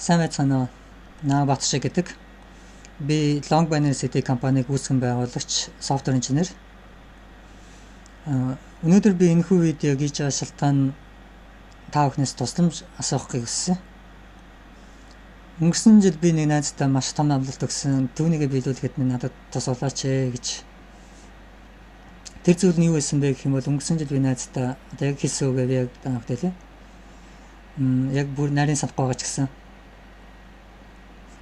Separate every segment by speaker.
Speaker 1: Сайн байцгаана уу. Наа Батшиг гэдэг. Би Long Banner City компаниг үүсгэн байгуулагч, софтвер инженер. Өнөөдөр би энэхүү видеог хийж байгаа шалтгаан та бүхнээс тусламж асуухыг хүссэн. Өнгөрсөн жил би нэг найзтай маш том амлалт өгсөн. Түүнийгээ биелүүлэхэд надад тус болооч гэж. Тэр зүйл нь юу байсан бэ гэх юм бол өнгөрсөн жил би найзтай яг хэлсэн үгээ яг таахтай. Яг бүр нарийн санахгүй байгаа ч гэсэн.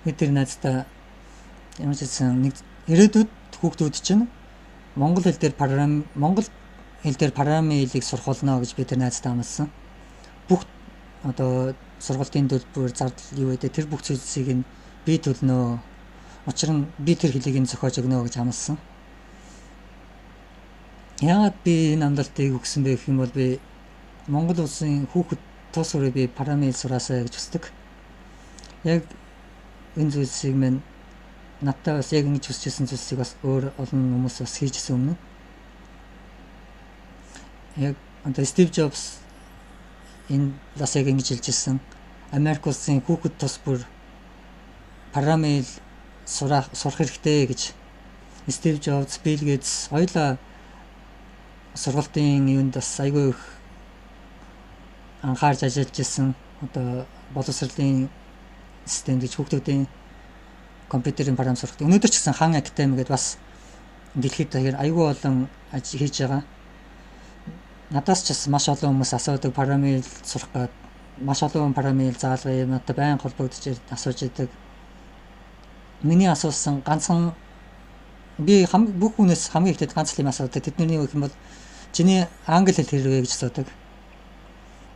Speaker 1: Би тэр найзтай ямар ч гэсэн нэг ирээдүйд хүүхдүүд чинь монгол хэл дээр программыг сурах болно гэж би тэр найзтай амласан. Бүх одоо сургалтын төлбөр зардал юу вэ? Тэр бүх зүйлсийг нь би төлнө. Учир нь би тэр хэлийг нь зохиож өгнө гэж амласан. Яагаад би энэ амлалтыг өгсөн бэ гэх юм бол би Монгол улсын хүүхэд тус өрөө би программыг сураасаа гэж хүсдэг. Яг энэ зүйлсийг минь надтай бас яг ингэж хүсчихсэн зүйлсийг бас өөр олон хүмүүс бас хийжсэн өмнө. Яг одоо Стив Джобс энэ бас яг ингэж хэлжсэн. Америк улсын хүүхэд тус бүр программыг сурах хэрэгтэй гэж Стив Джобс, Билл Гейтс хоёулаа сургалтын юунд бас айгүй их анхаарч ажиллаж ирсэн. Одоо боловсролын систем гэж хүүхдүүдийн компьютерийн програм сурах. Өнөөдөр ч гэсэн Хан Академи гэдээ бас дэлхийд дахир айгүй олон хийж байгаа. Надаас ч бас маш олон хүмүүс асуудаг програмыг сурах гээд маш олон програмыг заалгая надад байнга холбогдож асууж идэг. Миний асуусан ганцхан би бүх хүнээс хамгийн ихдээ ганц л юм асуудаг. Тэдний юу гэх юм бол чиний англи хэл хэрвээ гэж асуудаг.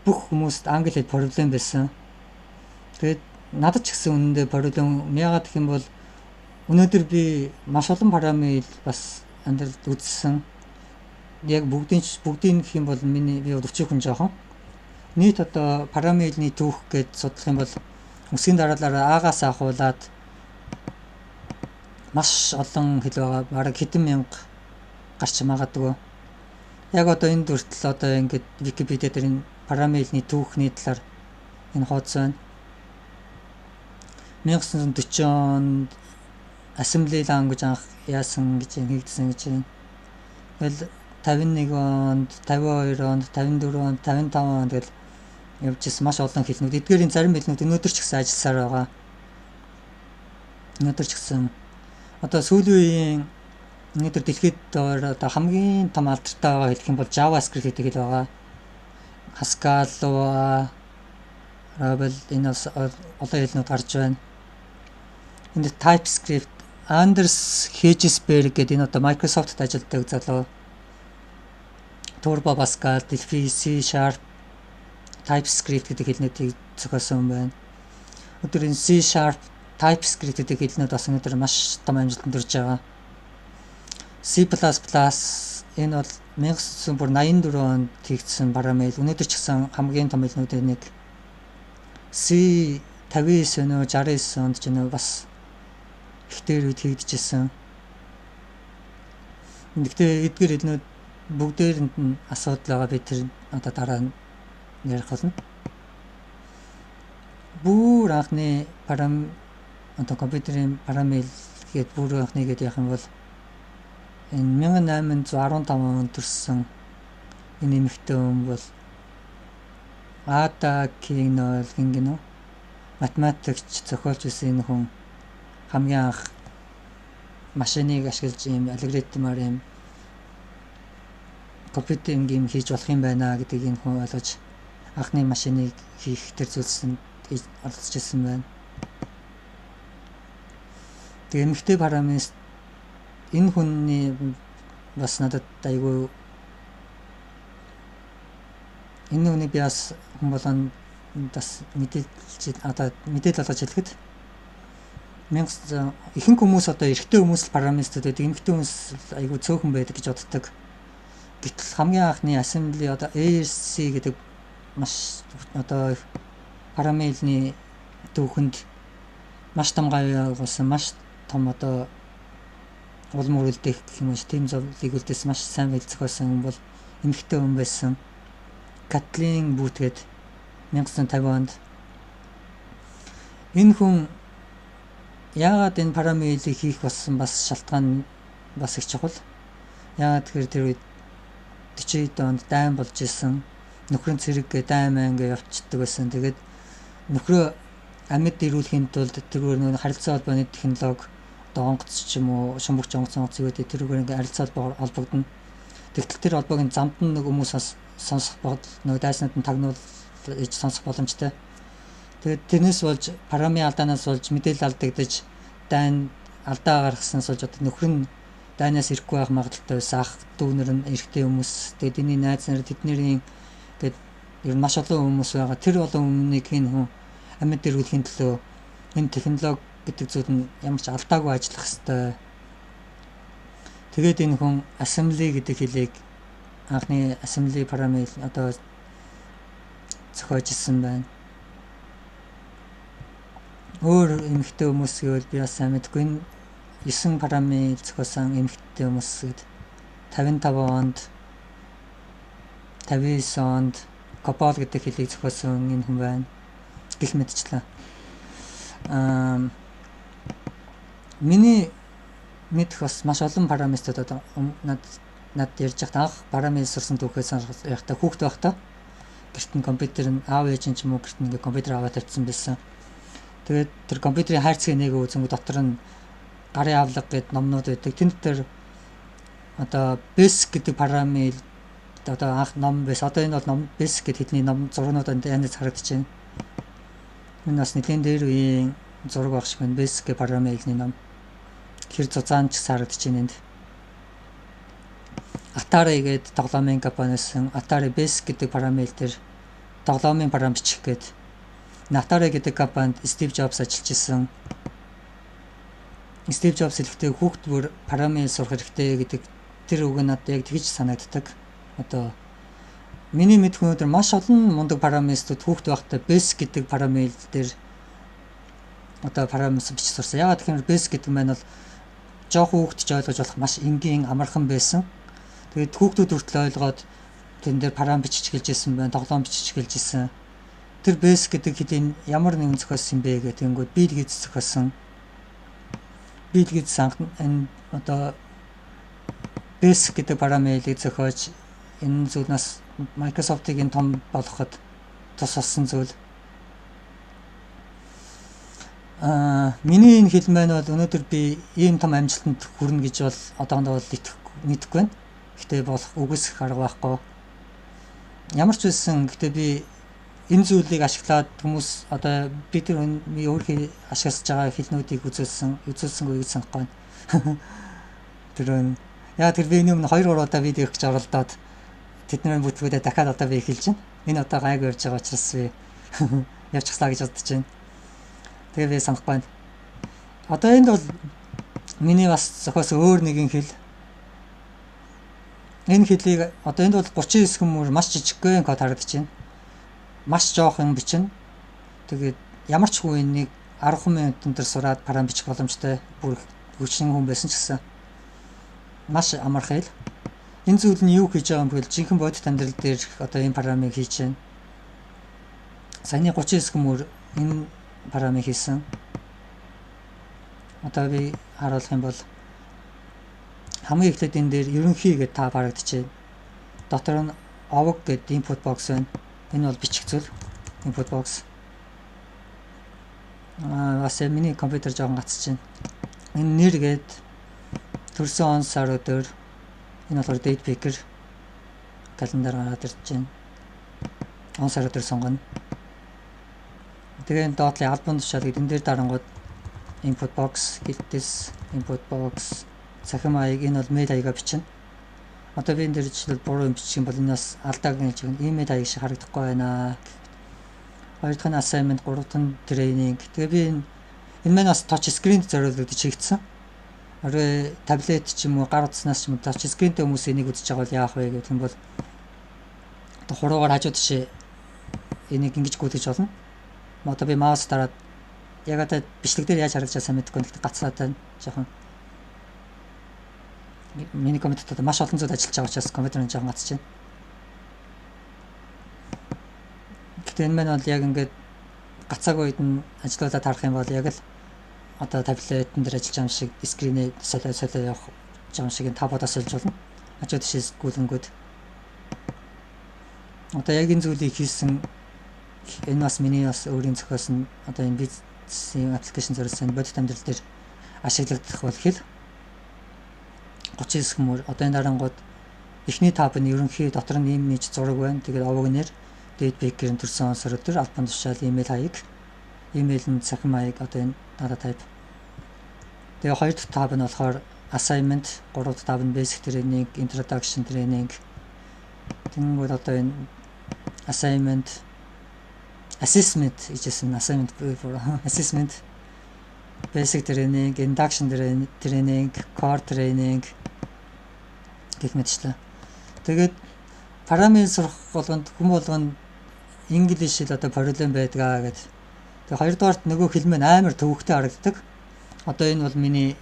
Speaker 1: Бүх хүмүүст англи хэл проблем байсан. Тэгээд надад ч гэсэн үнэндээ проблем яагаад гэх юм бол өнөөдөр би маш олон програмыг бас амьдралд үзсэн. Яг бүгдийн гэх юм бол би өвчөөх хүн жоохон. Нийт одоо програмны түүх гэж судлах юм бол өсгийн дараалалаар аагаас ахуулаад маш олон хэл байгаа. Бараг хэдэн мянга гарч магадгүй. Яг одоо энэ дүртэл одоо ингээд Википедиа дээр энэ програмны түүхний талаар энэ хуудас байна. 1940 онд assembly language анх яасан гэж хийгдсэн гэж байна. Тэгэл 51 онд, 52 онд, 54 онд, 55 онд гэл явжсэн маш олон хэлнүүд. Эдгээрийн зарим хэлнүүд өнөөдөр ч гэсэн ажилласаар байгаа. Өнөөдөр ч гэсэн одоо сүүлийн үеийн өнөөдөр дэлхийд одоо хамгийн том алдартай байгаа хэлэх юм бол JavaScript гэдэг хэл байгаа. Haskell, Ravel энэ олон хэлнүүд гарч байна. Энд TypeScript, Anders Heggesberg гэдэг энэ одоо Microsoft-д ажилладаг залуу. Turbo Pascal, Delphi, C#, TypeScript гэдэг хэлнүүдийг зохиосон байна. Өнөөдөр энэ C#, TypeScript гэдэг хэлнүүд бас өнөөдөр маш том амжилтанд хүрч байгаа. C++ энэ бол 1984 онд хийгдсэн програмыг өнөөдөр ч гэсэн хамгийн том хэлнүүдийн нэг. C 59 өнөө 69 онд ч нөө бас ихтэй үед хийгдэжсэн. Гэхдээ эдгээр хэлнүүд бүгдээрэнд нь асуудал байгаа. Би тэр одоо дараа нь ярих болно. Бүр анхны програм одоо компьютерийн програмыг гээд бүр анхны гээд яах юм бол энэ 1815 онд төрсэн энэ эмэгтэй хүн бол Ада Кингнол гинэ математикч зохиолч байсан энэ хүн хамгийн анх машиныг ашиглаж ийм алгоритмаар ийм компьютеринг юм хийж болох юм байна гэдгийг энэ хүн ойлгож анхны машиныг хийх тэр зүйлсэнд оролцож ирсэн байна. Тэгээ эмэгтэй программист энэ хүний бас надад айгүй энэ хүний би бас хүн болон бас мэдээлэл олгож хэлэхэд ихэнх хүмүүс одоо эрэгтэй хүмүүс л программистууд байдаг. Эмэгтэй хүмүүс айгүй цөөхөн байдаг гэж боддог. Гэтэл хамгийн анхны assembly одоо ASC гэдэг маш одоо программын түүхэнд маш том гавь явуулсан маш том одоо улам үргэлдэх гэх юм уу тийм зөвлөлийг үлдээсэн маш сайн хэл зохиосон хүн бол эмэгтэй хүн байсан. Катлин Бут гээд 1950 онд Энэ хүн яагаад энэ парамилийг хийх болсон бас шалтгаан бас их чухал. Яагаад тэгэхээр тэр үед 40-д онд дайн болж исэн. Нөхрийн цэрэг гэ дайман гэ явцдаг байсан. Тэгээд нөхрөө амьд ирүүлэхийн тулд тэргээр нэг харилцаа холбооны технологи одоо онгоц ч юм уу шумбагч онгоц зүйтэй тэргээр ингээ харилцаа холбогдно. Тэгтэл тэр холбоог замд нь нэг хүмүүсээс сонсох бодол нэг дайснууд нь тагнуул иж сонсох боломжтой. Тэгээд тэрнээс болж парами алдаанаас болж мэдээлэл алдагдаж дайн алдаа гаргаснаас болж одоо нөхөр нь дайнаас ирэхгүй байх магадaltaй байсан. Ах дүүнэр нь эрэгтэй хүмүүс. Тэгээд энэ найз нар тэдний гээд ер нь маш олон хүмүүс байгаа. Тэр олон өмнөнийг хин хүн амьд ирүүлэхийн төлөө энэ технологи гэдэг зүйл нь ямар ч алдаагүй ажиллах ёстой. Тэгээд энэ хүн assembly гэдэг хэлийг анхны assembly парами одоо зохиож ирсэн байна. Өөр эмэгтэй хүмүүс гэвэл би бас сайн мэдгүй. 9 парами зохиосон эмэгтэй хүмүүс гээд 55 онд 59 онд Копол гэдэг хэлийг зохиосон энэ хүн байна. Гэх мэтчлээ. Миний мэдх бас маш олон парамистууд одоо над ярьж байхад анх парами сурсан түүхээс яхта хүүхэд байхдаа гэрт нь компьютер нь аав ээж нь ч юм уу гэрт нь ингээ компьютер аваад тавьсан байсан. Тэгээд тэр компьютерийн хайрцаг нэг үзэнгүү дотор нь гарын авлага гэдэг номнууд байдаг. Тэнд тэр одоо basic гэдэг парами одоо анх ном байсан. Одоо энэ бол ном basic гэдэг хэдний ном зургуудад янз харагдаж байна. Энэ бас нэгэн дээр үеийн зураг багш байна. Basic гэдэг парамигийн ном. Тэр зузаан ч харагдаж байна энд. Atari гэдэг тоглоомын компаниас Atari Basic гэдэг парами дээр тоглоомын парам бичих гэдэг. Atari гэдэг компанид Стив Джобс ажиллаж исэн. Стив Джобс хэлэхдээ хүүхд бүр парами сурах хэрэгтэй гэдэг тэр үг надад яг тэгж санагддаг. Одоо миний мэд хүмүүдэр маш олон мундаг парамистууд хүүхд байхдаа basic гэдэг парами дээр одоо парамис бич сурсан. Ягаад гэхээр basic гэдэг нь бол жоох хүүхд ч ойлгож болох маш энгийн амархан байсан. Тэгээд хүүхдүүд хүртэл ойлгоод тэн дээр парам бичиж гэлж исэн байна, тоглоом бичиж гэлж исэн. Тэр basic гэдэг хэдийн ямар нэгэн зохиосон юм бэ гэх тэгэнгүүт Bill Gates зохиосон. Bill Gates энэ одоо basic гэдэг парамилыг зохиож энэ зүйлнээс Microsoft-ийн том болгоход тус болсон зүйл. Миний энэ хэлмэн бол өнөөдөр би ийм том амжилтанд хүрнэ гэж бол одоохондоо мэдхгүй байна. Гэхдээ болох үгүйсэх арга байхгүй. Ямар ч байсан гэхдээ би энэ зүйлийг ашиглаад хүмүүс одоо бид өөрийнхөө ашиглаж байгаа хэлнүүдийг үзүүлсэнгүй гэж санахгүй байна. Тэр яа тэр би өмнө 2-3 удаа видео хийж оролдоод тэдний бүтлгүүдэд дахиад одоо би эхэлж байна. Энэ одоо гайгүй явж байгаа учраас би явчихлаа гэж бодож байна. Тэгээ би санахгүй байна. Одоо энд бол миний бас зохиосон өөр нэгэн хэл. Энэ хэлийг одоо энд бол 39 хүмүүр маш жижигхэн код харагдаж байна. Маш жоохон бичнэ. Тэгээд ямар ч хүн энийг 10 минутын дээр сураад парам бичих боломжтой. Бүр хүчин хүн байсан ч гэсэн маш амархан хэл. Энэ зүйл нь юу хийж байгаа юм бэ? Жинхэнэ бодит амьдрал дээр одоо энэ парамыг хийж байна. Саяны 39 хүмүүр энэ парамыг хийсэн. Одоо би харуулах юм бол хамгийн эхлээд энэ дээр ерөнхий гэдэг та харагдчихэв. Дотор нь овог гэдэг input box байна. Энэ бол бичих зүйл. Input box. Бас миний компьютер жоохон гацж байна. Энэ нэр гээд төрсөн он сар өдөр. Энэ болохоор date picker. Календар гараад ирж байна. Он сар өдөр сонгоно. Тэгээ энэ доотлын альбом тушаал гэдэг энэ дээр дарангууд input box, giltis, input box, цахим хаяг энэ бол mail хаягаа бичнэ. Одоо би энэ дээр жишээл буруу юм бичих юм бол энэ бас алдааг нэлж байгаа. Email хаяг шиг харагдахгүй байна. Хоёр дахь нь assignment, гурав дахь нь training. Тэгээ би энэ маань бас touch screen зориулагдаж хийгдсэн. Орой таблет ч юм уу гар утаснаас ч юм уу touch screen-тэй хүмүүс энийг үзэж байгаа бол яах вэ гэх юм бол одоо хуруугаар хажууд тишээ энийг ингэж гүйдэж болно. Одоо би маус дараад яг одоо бичлэг дээр яаж харагдаж байгаа мэдгүй нэгт гацаад байна. Жохон миний компьютерт маш олон зүйл ажиллаж байгаа учраас компьютер нь жоохон гацж байна. Гэтэ энэ маань бол яг ингээд гацаагүй үед нь ажлуудаа тарах юм бол яг л одоо таблетэн дээр ажиллаж байгаа юм шиг скринээ солио явах юм шиг та бодос олж болно. Хажуу тишээс гүйлэнгүүд. Одоо яг энэ зүйлийг хийсэн энэ бас миний бас өөрийн зохиосон одоо энэ бизнесийн аппликейшн зориулсан бодит амьдрал дээр ашиглагдах бол хэл 39 хүмүүр одоо энэ дарангууд эхний таб нь ерөнхий дотор нь имиж зураг байна. Тэгээд овогнэр Дэвид Бекерийн төрсэн онцор өдөр албан тушаал имэйл хаяг, имэйл нь цахим хаяг одоо энэ дата type. Тэгээ хоёр дахь таб нь болохоор assignment, гурав дахь таб нь basic training, introduction training. Тэнгүүд одоо энэ assignment, assessment хийжсэн assignment for assessment, basic training, induction training, core training гэх мэтчлээ. Тэгээд параметр сурах болгонд хүмүүс English хэл одоо проблем байдгаа гэд. Тэгээд хоёрдугаарт нөгөө хэлмэн амар төвөгтэй харагддаг. Одоо энэ бол миний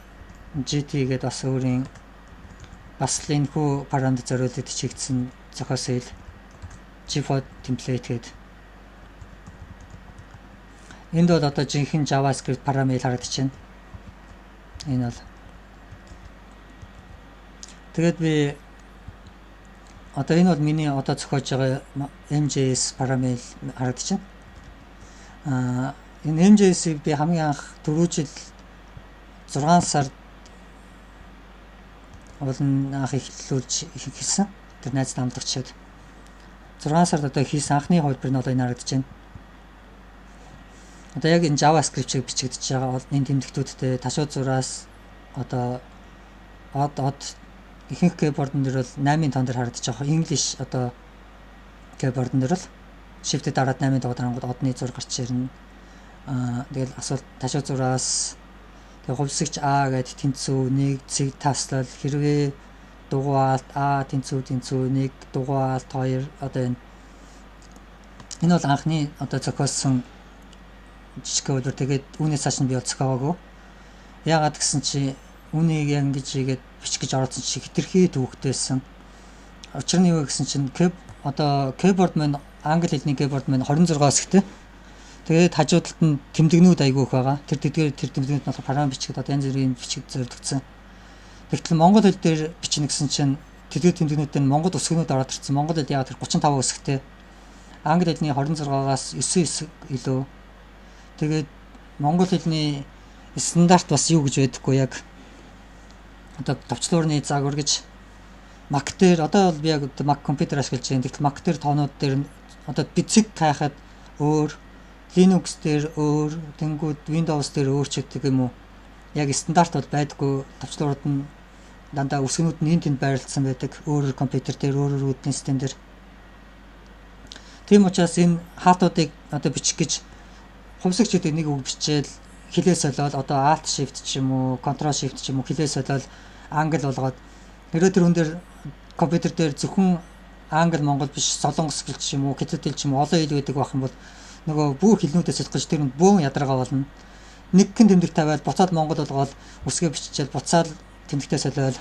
Speaker 1: GT гэдэг бас өөрийн бас л энэ хүү параметр зориулж чигдсэн зохиосон хэл G4 template гэдэг. Энд бол одоо жинхэнэ JavaScript параметр харагдаж байна. Энэ бол. Тэгээд би одоо энэ бол миний одоо зохиож байгаа MJS параметр харагдаж байна. Энэ MJS-ийг би хамгийн анх 4 жил 6 сард анх эхлүүлж хийсэн. Тэр найз намдагчид 6 сард одоо хийсэн анхны хувилбар нь одоо энэ харагдаж байна. Одоо яг энэ JavaScript шиг бичигдэж байгаа бол энэ тэмдэгтүүдтэй ташууд зураас одоо ихэнх keyboard-н дээр бол 8-ын тон дээр харагдаж байгаа. English одоо keyboard-н дээр бол shift-д дараад 8-ын дугаарангууд одны зураг гарч ирнэ. Тэгэл асуулт ташууд зураас тэг хувьсагч А гэдэг тэнцүү 1 цэг таслал хэрвээ дугуйлт А тэнцүү 1 дугуйлт 2 одоо энэ бол анхны одоо зохиосон жижиг кодор тэгээд үүнээс цааш нь би бол зохиогоогүй. Яагаад гэсэн чи үнийг яг ингэж хийгээд бичих гэж оролцсон чи хитрхи төвөгтэйсэн. Учир нь юу гэсэн чинь одоо keyboard маань англи хэлний keyboard маань 26 хэсэгтэй. Тэгээд хажуудалд нь тэмдэгнүүд айгүй их байгаа. Тэр тэмдэгнүүд нь параметр бичихэд одоо янз бүрийн бичиг зориулагдсан. Тэгтэл монгол хэл дээр бичнэ гэсэн чинь тэр тэмдэгнүүд нь монгол өсгөнүүд ороод ирсэн. Монгол хэл яг тэр 35 хэсэгтэй. Англи хэлний 26-аас 9 хэсэг илүү. Тэгээд монгол хэлний стандарт бас юу гэж байдаггүй яг одоо товчлуурны загвар гэж Mac дээр одоо бол би яг Mac компьютер ашиглаж байгаа. Тэгтэл Mac дээр тоонууд дээр одоо бицэг хайхад өөр, Linux дээр өөр, тэнгууд Windows дээр өөр ч гэдэг юм уу. Яг стандарт бол байдаггүй. Товчлуурууд нь дандаа өсгөнүүд нь энд байрлалсан байдаг. Өөр компьютер дээр өөр үүдний систем дээр. Тийм учраас энэ хаалтуудыг одоо бичих гэж хувьсагчдыг нэг үг бичээл хилээ солиод одоо Alt Shift ч юм уу, Control Shift ч юм уу хилээ солиод англи болгоод нэрээ тэр хүн дээр компьютер дээр зөвхөн англи монгол биш солонгос хэл ч юм уу, хятад хэл ч юм уу олон хэл байдаг байх юм бол нөгөө бүх хэлнүүдээс солих тэр нь бөөн ядаргаа болно. Нэг хэн тэмдэг тавиад буцаад монгол болгоод үсгээ биччихэл буцаад тэмдэгтээ солиод.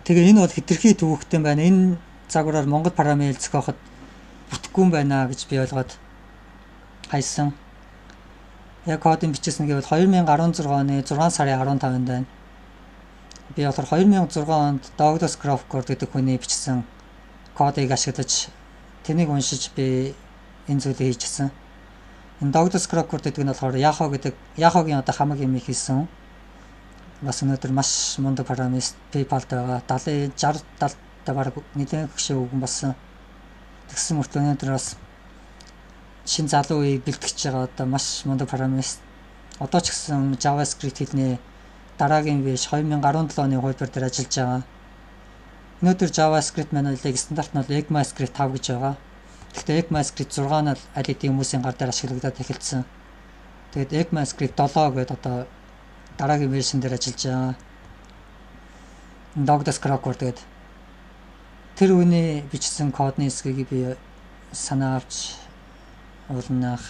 Speaker 1: Тэгээ энэ бол хитрхи төвөгтэй байна. Энэ загвараар монгол параметр зохиоход бүтэхгүй юм байна гэж би ойлгоод хайсан. Яг кодын бичсэн гэвэл 2016 оны 6 сарын 15-нд байна. Би болохоор 2006 онд Douglas Crawford гэдэг хүний бичсэн кодыг ашиглаж тэнийг уншиж би энэ зүйлийг хийжсэн. Энэ Douglas Crawford гэдэг нь болохоор Yahoo-гийн одоо хамаг юм хийсэн. Бас өнөөдөр маш мундаг программист PayPal-д байгаа. 70-60 тавар нэгэн хөшөө өгөн болсон. Тэгсэн мөртлөө өнөөдөр бас шин залуу үеийг бэлтгэж байгаа одоо маш мундаг программист. Одоо ч гэсэн JavaScript хэлний дараагийн биш 2017 оны хувилбар дээр ажиллаж байгаа. Өнөөдөр JavaScript manual-ыг стандарт нь бол ECMAScript 5 гэж байгаа. Гэхдээ ECMAScript 6 нь аль хэдийн хүмүүсийн гар дээр ашиглагдаад эхэлсэн. Тэгээд ECMAScript 7 гэдэг одоо дараагийн вершн дээр ажиллаж байгаа. Douglas Crawford гэдэг тэр үний бичсэн кодны хэсгийг би санаа авч уулнах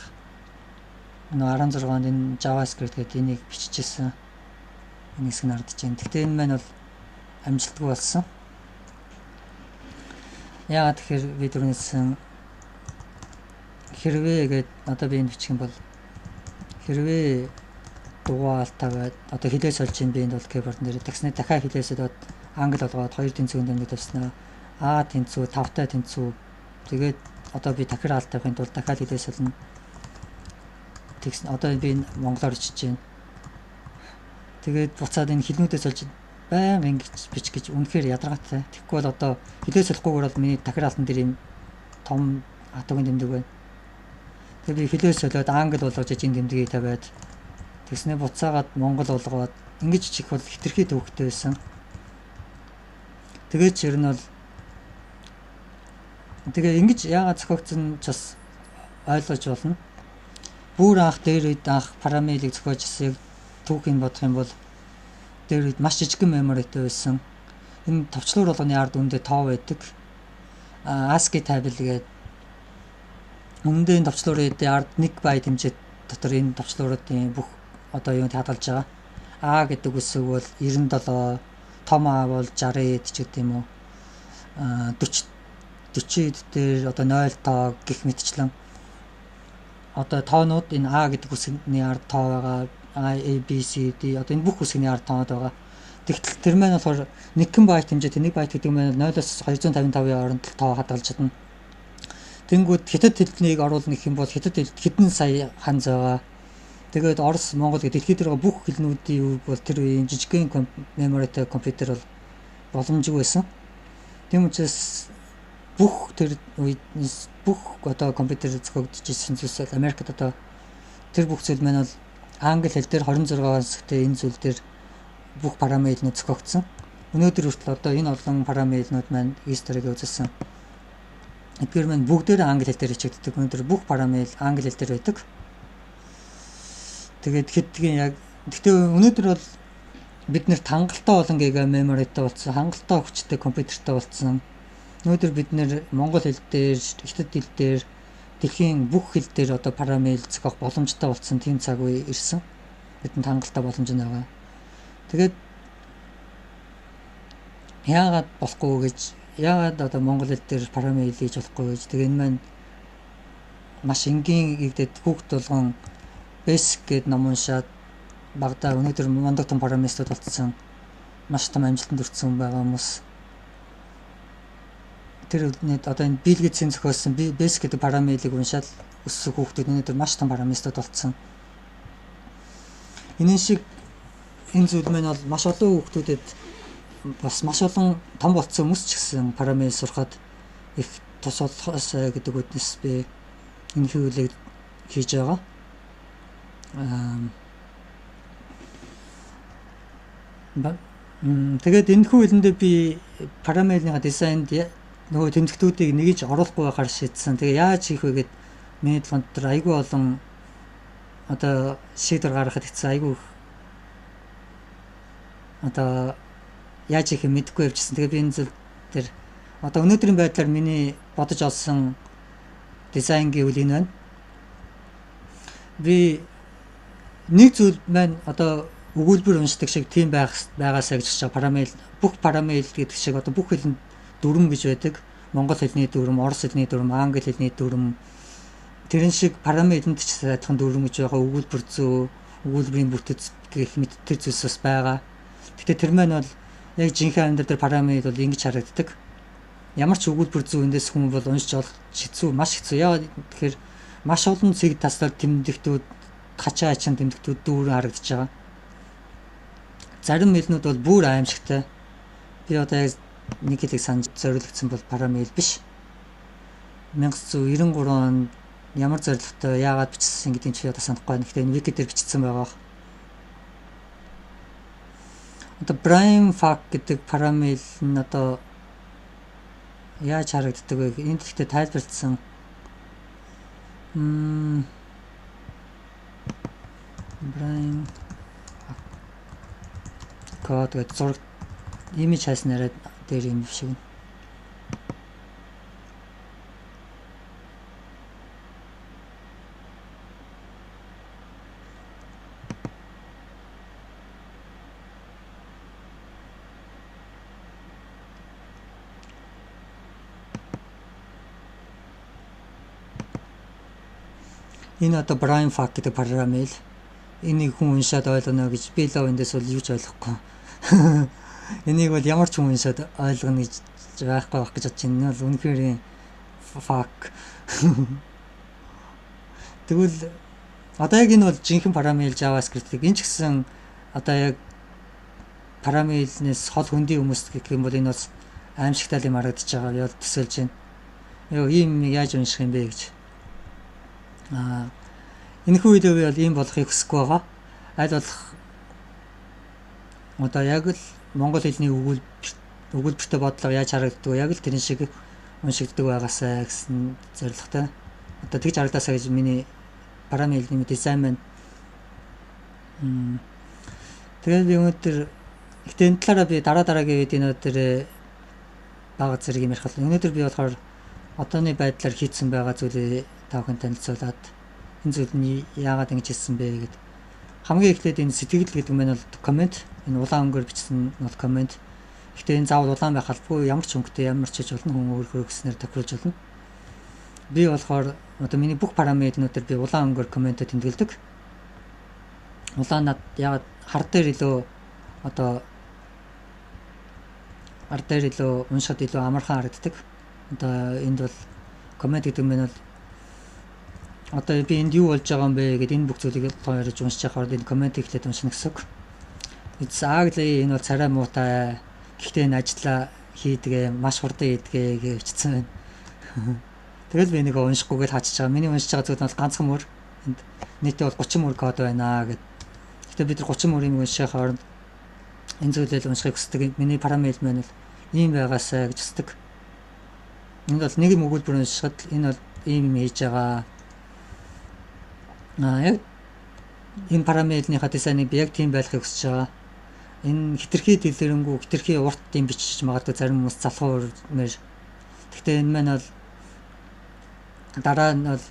Speaker 1: 16 онд энэ JavaScript гэдэг энийг биччихсэн. Энэ хэсэг нь харагдаж байна. Гэхдээ энэ маань бол амжилтгүй болсон. Яагаад тэгэхээр би түрүүнээс хэрвээ гээд одоо би энэ бичих юм бол хэрвээ дугаалтаагаад одоо хилээс олж ийн би энд бол keyboard нэр тагсны дахиад хилээсээд англи болгоод 2 тэнцвийн дамжуулж тавьснаа А тэнцүү 5-тай тэнцүү тэгээд одоо би дахиад тавихын тулд дахиад хилээс олно тэгс одоо би монголоор бичиж байна тэгээд буцаад энэ хилнүүдээс олж байнга ингэж бичих гэж үнэхээр ядаргаатай тэгэхгүй бол одоо хилээс олохгүйгээр бол миний дахиад алтан дээр юм том хатуугийн тэмдэг байна тэгээд би хилээс олоод англи болгож энэ тэмдгийг тавиад тэгснэ буцаагаад монгол болгоод ингэж чих бол хитрхи төвхтэй байсан тэгээд ч ер нь бол тэгээ ингэж яагаад зохиогдсон ч бас ойлгож болно бүр анх дээр үед анх парамелийг зохиож ирсэг түүхийг бодох юм бол дээр үед маш жижигхэн меморитэй байсан энэ товчлуур болгоны ард үндэ тоо байдаг ASCII table гэдэг өмнөдөө товчлуурын ард 1 байт хэмжээ дотор энэ товчлууруудын бүх одоо юунд хадгалж байгаа А гэдэг үсэг бол 97 том А бол 60 ч гэдэг юм уу 40 дээр одоо 0 тоо гэх мэтчлэн одоо тоонууд энэ А гэдэг үсгийн ард тоо байгаа A B C D одоо энэ бүх үсгийн ард тоонод байгаа. Тэгтэл тэр маань болохоор 1 байт хэмжээтэй 1 байт гэдэг нь 0-оос 255-ын хооронд тоо хадгалж чадна. Тэнгүүд хятад хэлнийг оруулна гэх юм бол хятад хэлд хэдэн сая ханз байгаа. Тэгээд Орос, Монгол гэдэг дэлхийд байгаа бүх хэлнүүдийн үг бол тэр үеийн жижигхэн меморитэй компьютер бол боломжгүй байсан. Тийм учраас бүх тэр үед бүх одоо компьютер зохиогдож ирсэн зүйлс Америкт одоо тэр бүх зүйл маань бол англи хэл дээр 26 хэсэгтэй энэ зүйл дээр бүх параметрууд зохиогдсон. Өнөөдөр хүртэл одоо энэ олон параметрууд маань историйг үзүүлсэн. Эдгээр маань бүгдээр англи хэл дээр хичээлдэг. Өнөөдөр бүх параметр англи хэл дээр байдаг. Тэгээд хэдгийн яг гэхдээ өнөөдөр бол бид нэр хангалттай болон гига меморитэй болсон, хангалттай хүчтэй компьютертэй болсон. Өнөөдөр бид нэр монгол хэл дээр, хятад хэл дээр, дэлхийн бүх хэл дээр одоо параметр зохиох боломжтой болсон тийм цаг үе ирсэн. Бидэнд хангалттай боломж байгаа. Тэгээд яагаад болохгүй гэж яагаад одоо монгол хэл дээр параметр хийж болохгүй гэж тэгээ энэ маань маш энгийн игдэд хүүхд болгон basic гэд ном уншаад багада өнөөдөр мундаг том параметрууд болцсон маш том амжилтанд хүрсэн байгаа хүмүүс тэр үднэд одоо энэ Bill Gates-ийн зохиосон basic гэдэг параметрыг уншаад өссөн хүүхдүүд өнөөдөр маш том параметрууд болцсон. Энэ шиг энэ зүйл маань бол маш олон хүүхдүүдэд бас маш олон том болцсон хүмүүс ч гэсэн параметр сурахад их тус болохоос гэдэг үднэс би энэ хөвлөгийг хийж байгаа. Тэгээд энэ хөвлөндөө би параметрын дизайнд нөгөө тэмдэгтүүдийг нэгж оруулахгүй байхаар шийдсэн. Тэгээ яаж хийх вэ гэд миний толгойд тэр айгүй олон одоо шийдвэр гаргахад хэцүү айгүй одоо яаж хийх юм мэдэхгүй явжсэн. Тэгээ би энэ зүйл тэр одоо өнөөдрийн байдлаар миний бодож олсон дизайн гэвэл энэ байна. Би нэг зүйл маань одоо өгүүлбэр уншдаг шиг тийм байгаасаа гэж чинь параметр бүх параметр гэдэг шиг одоо бүх хэлэнд дүрм гэж байдаг. Монгол хэлний дүрм, орос хэлний дүрм, англи хэлний дүрм. Тэрэн шиг параметрэнд ч сайдхан дүрм гэж байгаа өгүүлбэр зөө, өгүүлбэрийн бүтэц гэх мэт тэр зүйлс бас байгаа. Гэтэ тэр маань бол яг жинхэнэ амьдрал дээр параметр бол ингэж харагддаг. Ямар ч өгүүлбэр зөө эндээс хүмүүс бол уншиж олох хэцүү, маш хэцүү. Яагаад тэгэхээр маш олон цэг таслал тэмдэгтүүд, хачаа ачаан тэмдэгтүүд дүүрэн харагдаж байгаа. Зарим хэлнүүд бол бүр аимшигтай. Би одоо яг нэг хэлийг санаж зориулагдсан бол параметр биш. 1993 онд ямар зорилготой яагаад бичсэн гэдгийг чи одоо санахгүй байна. Гэхдээ вики дээр бичсэн байгаа. Одоо prime fact гэдэг параметр нь одоо яаж харагддаг вэ? Энд ихтэй тайлбарлагдсан. Prime код гэдэг зураг имиж хайснараа дээр юм шиг. Энэ одоо brain fuck гэдэг параметр. Энийг хүн уншаад ойлгоно гэж би л эндээс бол юу ч ойлгохгүй. Энийг бол ямар ч хүн уншаад ойлгоно гэж байхгүй байх гэж бодож байна. Энэ бол үнэхээр fuck. Тэгвэл одоо яг энэ бол жинхэнэ параметр JavaScript-ийг энэ ч гэсэн одоо яг параметрнээс хол хөндий хүмүүс гэх юм бол энэ бас аимшигтай юм харагдаж байгаа. Яг төсөөлж байна. Юу ийм яаж унших юм бэ гэж. Энэхүү видео би бол ийм болохыг хүсэхгүй байгаа. Аль болох одоо яг л монгол хэлний өгүүлбэртэй бодлого яаж харагддаг яг л тэрэн шиг уншигддаг байгаасаа гэсэн зорилготой. Одоо тэгж харагдаасаа гэж миний параметрийн дизайн маань. Тэгээд би өнөөдөр ихтэй энэ талаараа би дараагийн видеонууд дээр бага зэрэг юм ярих болно. Өнөөдөр би болохоор одооны байдлаар хийцэн байгаа зүйлээ та бүхэн танилцуулаад энэ зүйл нь яагаад ингэж хийсэн бэ гэдэг. Хамгийн эхлээд энэ сэтгэл гэдэг нь бол коммент. Энэ улаан өнгөөр бичсэн нь бол коммент. Гэхдээ энэ заавал улаан байх албагүй, ямар ч өнгөтэй ямар ч хийж болно, хүн өөрөөр гэснээр тохируулж болно. Би болохоор одоо миний бүх параметруудаар би улаан өнгөөр комментэд тэмдэглэдэг. Улаан над яагаад хар дээр илүү одоо ард дээр илүү уншихад илүү амархан харагддаг. Одоо энд бол коммент гэдэг нь бол одоо би энд юу болж байгаа юм бэ гэдэг энэ бүх зүйлийг тооёрж уншиж байхаар энэ коммент ихлээд уншина гэсэн үг. It's ugly, энэ бол царай муутай. Гэхдээ энэ ажиллаа хийдгээ, маш хурдан хийдгээ гэж бичсэн байна. Тэгэл би энийг уншихгүйгээр хаачих байгаа. Миний уншиж байгаа зүйл нь бол ганцхан мөр. Энд нийтээ бол 30 мөр код байна гэд. Гэхдээ бид нар 30 мөрийг уншихаар хооронд энэ зүйлийг уншихыг хүсдэг. Миний параметр маань бол ийм байгаасаа гэж хүсдэг. Энд бол нэг юм өгүүлбэр уншихад энэ бол ийм юм хийж байгаа. Яг энэ параметрийнхаа дизайныг би яг тийм байхыг хүсэж байгаа. Энэ хитрхи дэлгэрэнгүй, хитрхи урт юм бичиж магадгүй зарим хүмүүс залхуу мэр. Гэхдээ энэ маань бол дараа нь бол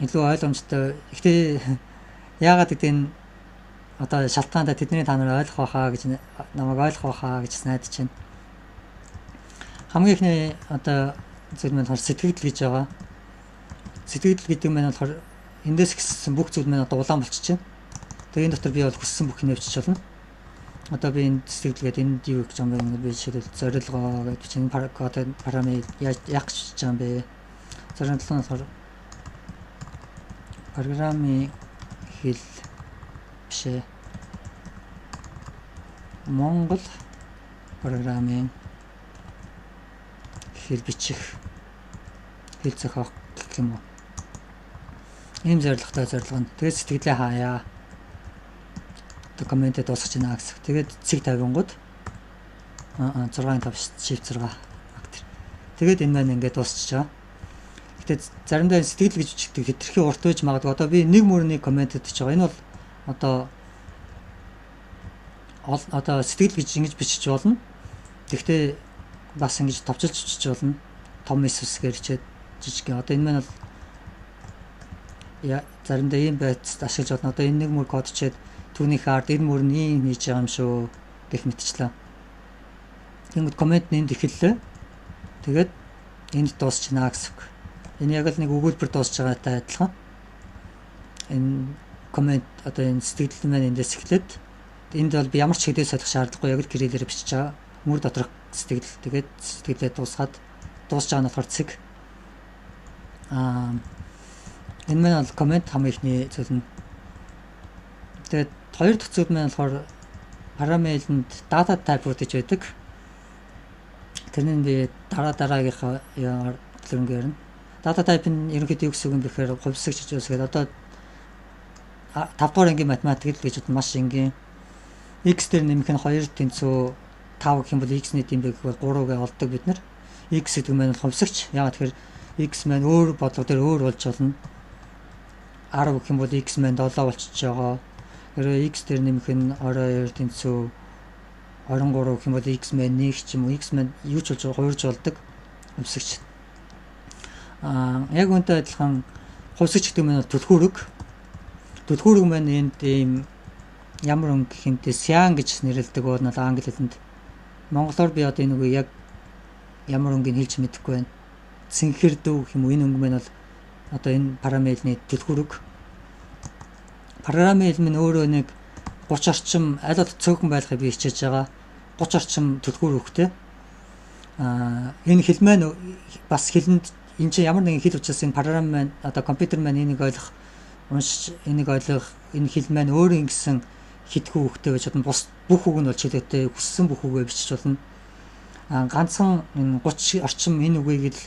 Speaker 1: илүү ойлгомжтой. Гэхдээ яагаад гэдэг энэ одоо шалтгаандаа тэдний та нар ойлгох байхаа гэж намайг ойлгох байхаа гэж найдаж байна. Хамгийн ихний одоо зүйл маань сэтгэл гэж байгаа. Сэтгэл гэдэг нь болохоор эндээс ихсэн бүх зүйл маань одоо улаан болчихж байна. Тэгээ энэ дотор би бол хүссэн бүх юм авчиж болно. Одоо би энэ сэтгэлгээд энд юу гэж юм бэ? Би жишээлбэл зорилгоо гэж чинь параметр яах гэж хийж байгаа юм бэ? Зорилго нь болохоор программын хэл бишээ. Монгол программын хэл бичих хэл зохиох гэх юм уу? Ийм зорилготой зорилго нь. Тэгээд сэтгэлээ хаяа. Комментэд дуусгаж байна гэсэн. Тэгээд цэг 50-гууд 6-5 shift 6 актер. Тэгээд энэ маань ингээд дуусчихж байгаа. Гэтэ заримдаа сэтгэл гэж бичдэг хэтэрхий урт байж магадгүй. Одоо би нэг мөрний комментэд хийж байгаа. Энэ бол одоо сэтгэл гэж ингэж бичиж болно. Тэгтээ бас ингэж товчилж бичиж болно. Том эсвэсгээр хичээд жижиг. Одоо энэ маань бол заримдаа ийм байцад ашиглаж болно. Одоо энэ нэг мөр код хичээд түүнийхээ ард энэ мөр нь ийм хийж байгаа юм шүү гэх мэтчлээ. Тэнгүүд коммент нэнд эхэллээ. Тэгээд энд дуусчихна гэсэн үг. Энэ яг л нэг өгүүлбэр дуусж байгаатай адилхан. Энэ коммент одоо энэ сэтгэл маань эндээс эхлээд энд бол би ямар ч хэдий солих шаардлагагүй яг л кириллээр бичиж байгаа. Мөр доторх сэтгэл тэгээд сэтгэлээ дуусгаад дуусж байгаа нь болохоор цэг. Энэ маань бол коммент хамгийн ихний зүйл нь. Тэгээд хоёр дахь зүйл маань болохоор параметрт data type гэж байдаг. Тэрнийг би дараагийнхаа дэлгэрэнгээр нь data type нь ерөнхийдөө юу гэсэн үг юм бэхээр хувьсгч гэж үсгээд одоо 5 дугаар ангийн математик гэж маш энгийн x дээр нэмэх нь 2 тэнцүү 5 гэх юм бол x-ний тэмдэг бол 3-гээ олдог бид нар. X гэдэг нь хувьсгч. Яагаад тэгэхээр x маань өөр бодлого дээр өөр болж болно. 10 гэх юм бол x маань 7 болчихж байгаа. Хэрвээ x дээр нэмэх нь 22 тэнцүү 23 гэх юм бол x маань 1 ч юм уу x маань юу ч болж байгаа хуурж болдог хувьсгч. Яг үнтэй адилхан хувьсгч гэдэг нь түлхүүрэг. Түлхүүрэг маань энд ийм ямар өнгө гэх юмтэй cyan гэж нэрлэдэг бол англи хэлэнд. Монголоор би одоо энэ үгийг яг ямар өнгөийг хэлж мэдэхгүй байна. цэнхэр дүү гэх юм уу, энэ өнгө маань бол одоо энэ парамелийн түлхүүрэг. Парамел минь өөрөө нэг 30 орчим аль бол цөөхөн байлгахыг би хичээж байгаа. 30 орчим түлхүүрэгтэй. Энэ хэл маань бас хэлэнд энэ чинь ямар нэгэн хэл учраас энэ програм маань одоо компьютер маань энийг ойлгох, уншиж энийг ойлгох, энэ хэл маань өөрөө ингэсэн хитгэн үгтэй байж болно. Бус бүх үг нь болж хэлэхдээ хүссэн бүх үгээ бичиж болно. Ганцхан энэ 30 орчим энэ үгийг л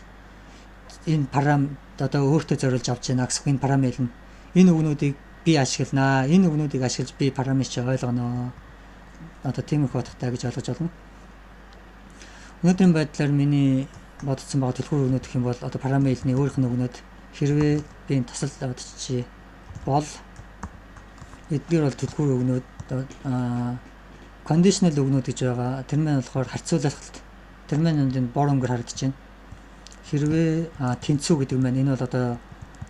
Speaker 1: энэ програм одоо өөртөө зориулж авч яана гэсэн энэ парамел нь энэ үгнүүдийг би ашигланаа. Энэ үгнүүдийг ашиглаж би параметрч ойлгоно. Одоо тийм их бодохтай гэж ойлгож байна. Өнөөдрийн байдлаар миний бодсон байгаа түлхүүр өгнөд гэх юм бол одоо параметрийн өөрийнх нь өгнөд хэрвээ би энэ тасал авдчихъя бол эдгээр бол түлхүүр өгнөд conditional өгнөд гэж байгаа. Тэр маань болохоор харьцуулалт. Тэр маань энэ бор өнгөөр харагдаж байна. Хэрвээ тэнцүү гэдэг маань энэ бол одоо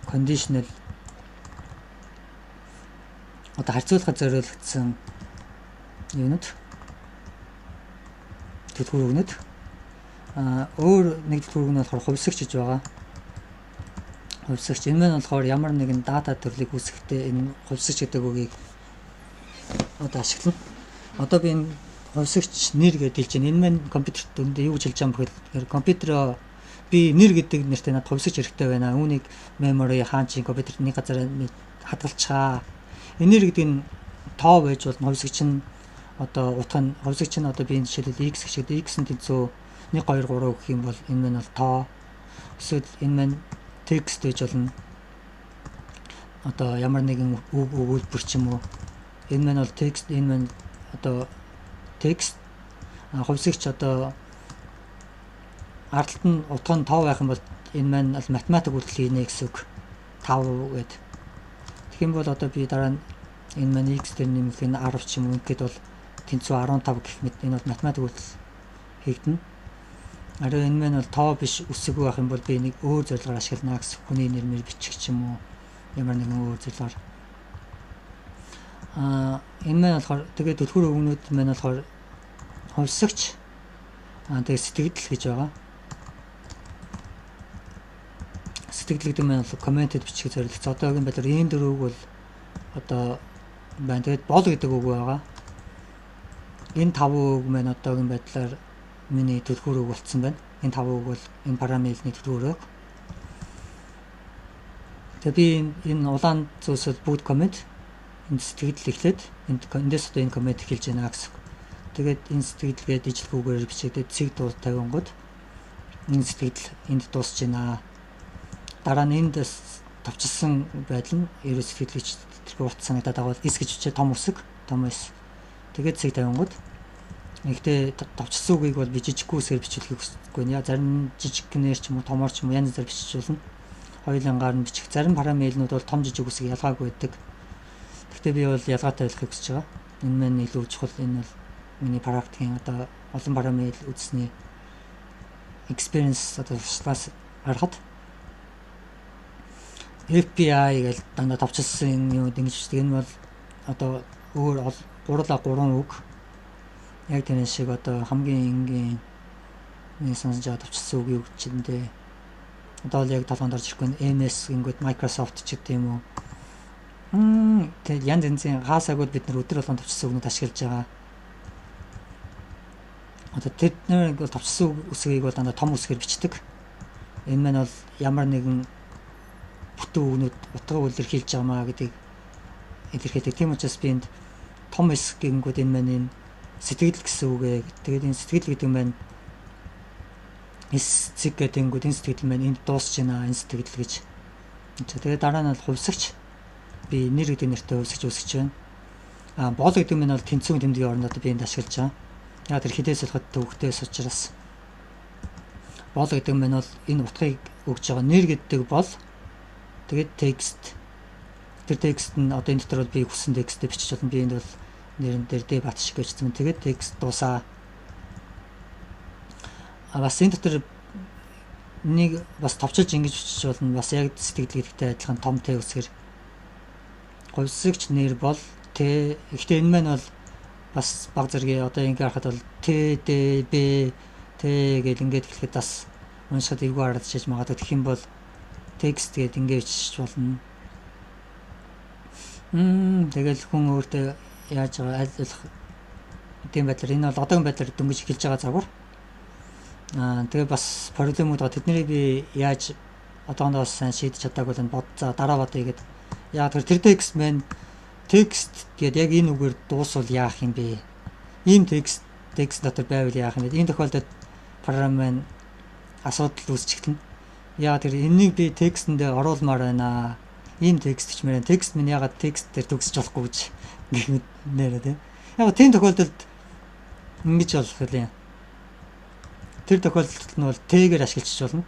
Speaker 1: conditional одоо харьцуулахад зориулагдсан юунууд түлхүүр өгнөд. Өөр нэг түлхүүр нь болохоор хувьсагч гэж байгаа. Хувьсагч энэ маань болохоор ямар нэгэн дата төрлийг үүсгэхдээ энэ хувьсагч гэдэг үгийг одоо ашиглана. Одоо би энэ хувьсагч нэр гэж хэлж байна. Энэ маань компьютерт өндөө юу гэж хэлж байгаа юм бэхээр компьютероо би нэр гэдэг нэртэй надад хувьсагч хэрэгтэй байна. Үүнийг memory хаан чи компьютерт нэг газар хадгалцгаа. Энэ нэр гэдэг нь тоо байж болно. Хувьсагч нь одоо утга нь хувьсагч нь одоо би энэ жишээлбэл x гэхэд x нь тэнцүү 1 2 3 гэх юм бол энэ маань бол тоо. Эсвэл энэ маань текст байж болно. Одоо ямар нэгэн үг өгүүлбэр ч юм уу. Энэ маань бол текст, энэ маань одоо текст. Хувьсагч одоо ардталт нь утга нь тоо байх юм бол энэ маань бол математик үйлдэл хийнэ гэсэн үг. 5 гэдэг. Тэгэх юм бол одоо би дараа нь энэ маань x дээр нэмэх нь 10 ч юм уу ингээд бол тэнцүү 15 гэх мэт энэ бол математик үйлдэл хийгдэнэ. Араа энэ маань бол тоо биш үсэг байх юм бол би нэг өөр зорилгоор ашиглана гэсэн хүний нэрмээр бичих ч юм уу ямар нэгэн өөр зорилгоор. Энэ маань болохоор тэгээд түлхүүр өгнүүд маань болохоор хувьсагч тэгээд сэтгэл гэж байгаа. Сэтгэл гэдэг маань комментэд бичих зорилготой. Одоогийн байдлаар энэ дөрвөг бол одоо байна. Тэгээд бол гэдэг үг байгаа. Энэ 5 үг маань одоогийн байдлаар миний түлхүүр үг болцсон байна. Энэ 5 үг бол энэ параметрийн түлхүүр үг. Тэгээд би энэ улаан зүйлсэл бүгд коммент энэ сэтгэл эхлээд эндээс одоо энэ коммент эхэлж байна гэсэн. Тэгээд энэ сэтгэлгээд ижил үгээр бичээд цэг дуус 50 гот энэ сэтгэл энд дуусж байна. Дараа нь энд товчсон байдал нь ерөө сэтгэлгч тэрхүү урт санагдаад байгаа бол S гэж бичээ том үсэг, том S. Тэгээд цэг 50 гот. Гэхдээ товчсон үгийг бол би жижиг үсгээр бичлэхийг хүсэхгүй нэ. Зарим жижиг гэнээр ч юм уу томор ч юм уу янз бүр бичиж болно. Хоёулангаар нь бичих. Зарим параметрнүүд бол том жижиг үсэг ялгаагүй байдаг. Гэхдээ би бол ялгаатай ойлгохыг хүсэж байгаа. Энэ маань илүү чухал. Энэ бол миний практикийн одоо олон параметр үзсний experience одоо класс харахад FPI гэж дандаа товчсон юм ингэж бичдэг. Энэ бол одоо өөр гурлаа 3 үг. Яг тэр шиг одоо хамгийн энгийн нэг сонсож байгаа товчсон үг юу гэж чиндээ. Одоо л яг талханд орж ирэхгүй MS гингүүд Microsoft ч гэдэг юм уу. Тэгээд янз янзын хаасаагууд бид нар өдөр болгон товчсон үгнүүд ашиглаж байгаа. Одоо тэд нэг бол товчсон үсгийг бол дандаа том үсгээр бичдэг. Энэ маань бол ямар нэгэн бүтэн үгнүүд утга илэрхийлж байгаа маа гэдгийг илэрхийлдэг. Тийм учраас би энд том эс гингүүд энэ маань энэ сэтгэл гэсэн үгээ. Тэгээд энэ сэтгэл гэдэг нь маань эс цэг гэдэг нь энэ сэтгэл маань энд дуусж байна. Энэ сэтгэл гэж. Тэгээд дараа нь бол хувьсагч. Би нэр гэдэг нэртэй хувьсагч үүсгэж байна. Бол гэдэг нь бол тэнцвэн тэмдгийн оронд би энд ашиглаж байгаа. Яг тэр хідээс болоход төвхтөөс учраас бол гэдэг нь бол энэ утгыг өгж байгаа. Нэр гэдэг бол тэгээд текст. Тэр текст нь одоо энэ дотор бол би хүссэн текстээ бичиж болно. Би энд бол нэрэн дээр дэ бат шиг бичсэн. Тэгээд текст дуусаа. Бас энэ дотор нэг бас товчилж ингэж бичиж болно. Бас яг сэтгэл гэдэгтэй адилхан том т үсгэр хувьсагч нэр бол т. Гэхдээ энэ маань бол бас баг зэрэг одоо ингэ харахад бол т д б т гэл ингэж хэлэхэд бас уншихад эвгүй харагдчихж магадгүй тэгэх юм бол текст гээд ингэ бичиж болно. Тэгэл хүн өөртөө яаж байгаа айлуулах гэдэм байдлаар энэ бол одоогийн байдлаар дөнгөж эхэлж байгаа загвар. Тэгээ бас проблемууд байгаа. Тэднийг би яаж одоогоос сайн шийдэж чадаагүй бол бод за дараа бодъё гэд. Яг тэр текст маань текст гээд яг энэ үгээр дуусвал яах юм бэ? Ийм текст дотор байвал яах юм бэ? Энэ тохиолдолд програм маань асуудал үүсчихлээ. Яа тэр энийг би текстэндээ оруулмаар байна. Ийм текст чимээр текст минь ягаад текст дээр төгсөж болохгүй гэж нэрэ тийм. Яг тийм тохиолдолд ингэж болох хэлээ. Тэр тохиолдолд нь бол Т-гээр ашиглаж болно.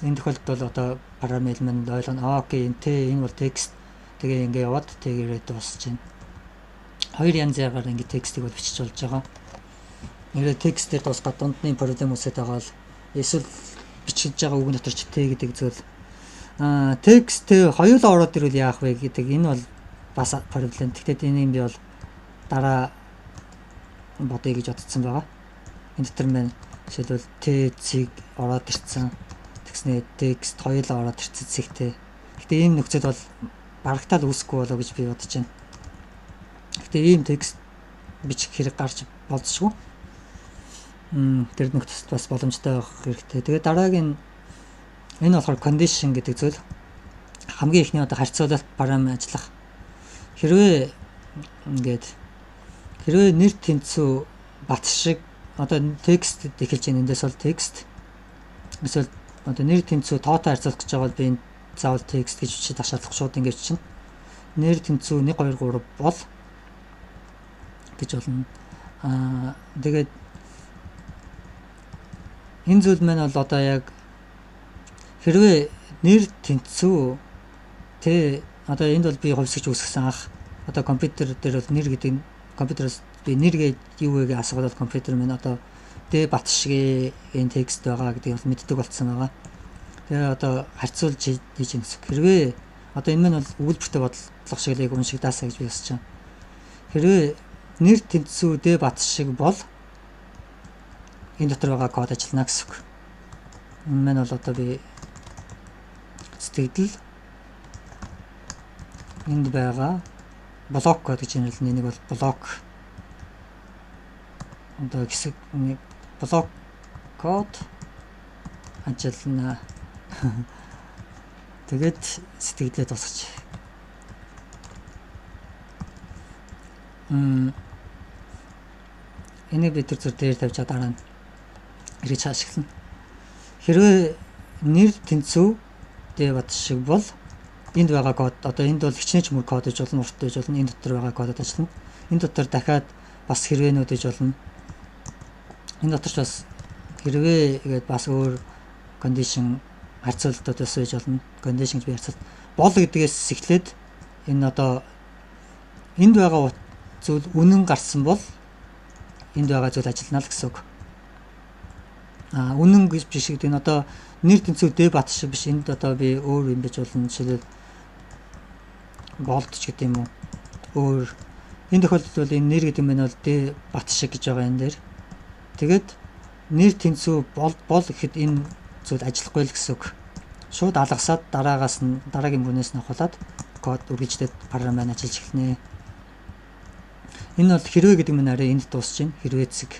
Speaker 1: Энэ тохиолдолд бол одоо параметр маань ойлгоно. Окей, энэ бол текст. Тэгээ ингэ яваад Т-гээрээ дуусч байна. Хоёр янзаар ингэ текстийг бол бичиж болж байгаа. Нэрээ текстээр дуусгаад дундны проблем үүсэж байгаа бол эсвэл бичиж байгаа үг дотор ч Т гэдэг зүйл текст хоёулаа ороод ирвэл яах вэ гэдэг энэ бол бас проблем. Тэгтээ энэ юм би бол дараа бодъё гэж бодсон байгаа. Энэ дотор маань жишээлбэл Т-цэг ороод ирсэн. Тэгснээ текст хоёулаа ороод ирсэн зэгтэй. Гэтэ ийм нөхцөл бол барагтаал үүсэхгүй болоо гэж би бодож байна. Гэтэ ийм текст бичих хэрэг гарч болцсогүй. Тэр нөхцөлд бас боломжтой байх хэрэгтэй. Тэгээ дараагийн энэ болохоор condition гэдэг зүйл. Хамгийн ихний одоо харьцуулалт парам ажиллах. Хэрвээ нэр тэнцүү бат шиг одоо текст эхэлж байгаа эндээс бол текст. Эсвэл одоо нэр тэнцүү тоотой харьцуулах гэж байгаа бол би энэ заавал текст гэж бичиж ташаалах шууд ингэж чинь. Нэр тэнцүү 1 2 3 бол гэж болно. Тэгээд энэ зүйл маань бол одоо яг хэрвээ нэр тэнцүү одоо энд бол би хувьсгаж үүсгэсэн анх одоо компьютер дээр бол нэр гэдэг компьютероос би нэр гэж юу вэ гэж асуувал компьютер минь одоо Д бат шиг энэ текст байгаа гэдгийг бол мэддэг болсон байгаа. Тэгээ одоо харьцуулж хийж юм гэсэн. Хэрвээ одоо энэ маань бол өгүүлбэртэй бодлого шиг л яг уншигдаасаа гэж би хэлж байна. Хэрвээ нэр тэнцүү Д бат шиг бол энэ дотор байгаа код ажиллана гэсэн үг. Энэ маань бол одоо би сэтгэл энд байгаа блок код гэж нэрлэнэ. Энийг бол блок одоо хэсэг блок код ажиллана. Тэгээд сэтгэлдээ тусгаж. Энийг би тэр зүр дээр тавьж дараа нь ирж ашиглана. Хэрвээ нэр тэнцүү Д бат шиг бол энд байгаа код одоо энд бол хичнээн ч мөр код гэж болно, урт гэж болно. Энэ дотор байгаа кодод ажиллана. Энэ дотор дахиад бас хэрвээнүүд гэж болно. Энэ дотор ч бас хэрвээ гээд бас өөр condition харьцуултууд бас байж болно. Condition гэж би харьцуулт бол гэдгээс эхлээд энэ одоо энд байгаа зүйл үнэн гарсан бол энд байгаа зүйл ажиллана л гэсэн үг. Үнэн гэж биш гэдэг нь одоо нэр тэнцүү Д бат шиг биш. Энд одоо би өөр юм байж болно. Жишээлбэл болд ч гэдэг юм уу. Өөр энэ тохиолдолд бол энэ нэр гэдэг нь бол Д бат шиг гэж байгаа энэ дээр. Тэгээд нэр тэнцүү бол гэхэд энэ зүйл ажиллахгүй л гэсэн үг. Шууд алгасаад дараагаас нь дараагийн бүнээс нь авахлаад код үргэлжлээд програм маань ажиллаж эхэлнэ. Энэ бол хэрвээ гэдэг нь арай энд дуусч байна. Хэрвээ зэг.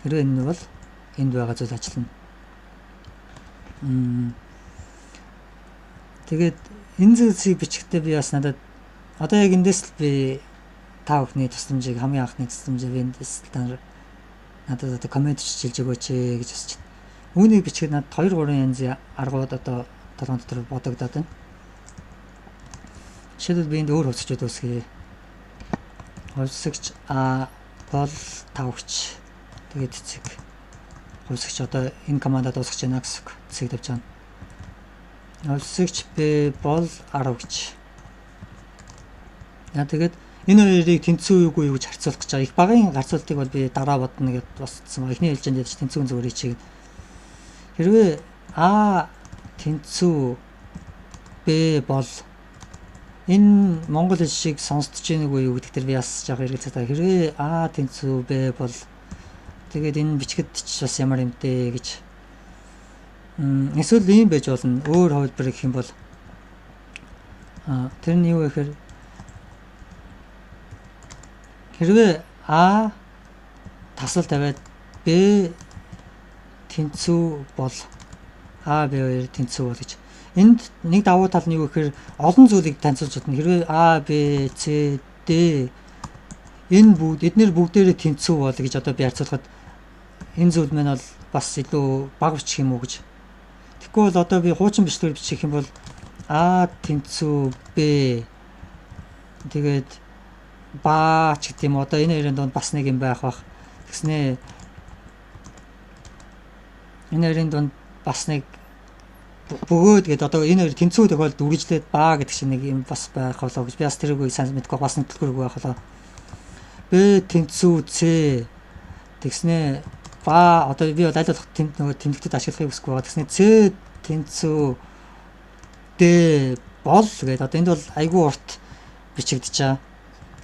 Speaker 1: Хэрвээ энэ бол энд байгаа зүйл ажиллана. Тэгээд энэ зүйлсийг бичихдээ би бас надад одоо яг эндээс л би та бүхний тусламжийг хамгийн анхны тусламжийг эндээс л надад одоо комент чилж өгөөч гэж асууж байна. Үүнийг бичихд надад 2 3 янзын аргууд одоо толгойн дотор бодогдоод байна. Жишээлбэл би энд өөр хувьсгчуд үүсгэе. Хувьсгч бол тавгч тэгээд цэг. Хувьсгч одоо энэ командад дуусгаж байна гэсэн үг. Цэг тавьж байна. Хувьсгч Б бол 10 гэж. Тэгээд энэ хоёрыг тэнцүү үгүй юу гэж харьцуулах гэж байгаа. Их багын харьцуултыг бол би дараа бодно гэдээ босцсон. Эхний хэлжээнд ядч тэнцүүн зүгээр хийчихээ. Хэрвээ А тэнцүү Б бол энэ монгол хэл шиг сонсдож байгааг юу гэдэг дээр би бас жаа хэрэгцээ та. Хэрвээ А тэнцүү Б бол тэгээд энэ бичгэд ч бас ямар юмтэй гэж Эсвэл ийм байж болно. Өөр хувилбар гэх юм бол тэр нь юу гэхээр хэрвээ А тасал тавиад Б тэнцүү бол А Б хоёр тэнцүү бол гэж. Энд нэг давуу тал нь юу гэхээр олон зүйлийг танилцуулж чадна. Хэрвээ А Б С Д энэ эдгээр бүгдээрээ тэнцүү бол гэж одоо би харьцуулахад энэ зүйл маань бол бас илүү бага бичих юм уу гэж. Тэгэхгүй бол одоо би хуучин бичлэгээр бичих юм бол А тэнцүү Б тэгээд ба ч гэдэм одоо энэ хоёрын донд бас нэг юм байх бах. Тэгснээ энэ хоёрын донд бас нэг бөгөөд гэдэг одоо энэ хоёр тэнцүү тохиолдолд үргэлжлээд ба гэдэг чинь нэг юм бас байх болоо гэж би бас тэрийг сайн мэдгүй бас нэг төлхөрөг байх болоо. Б тэнцүү С тэгснээ ба одоо би бол аль болох тэмдэгтэд ашиглахыг хүсэхгүй байгаа. Тэгснээ С тэнцүү Д бол гэдэг одоо энд бол айгүй урт бичигдчихаа.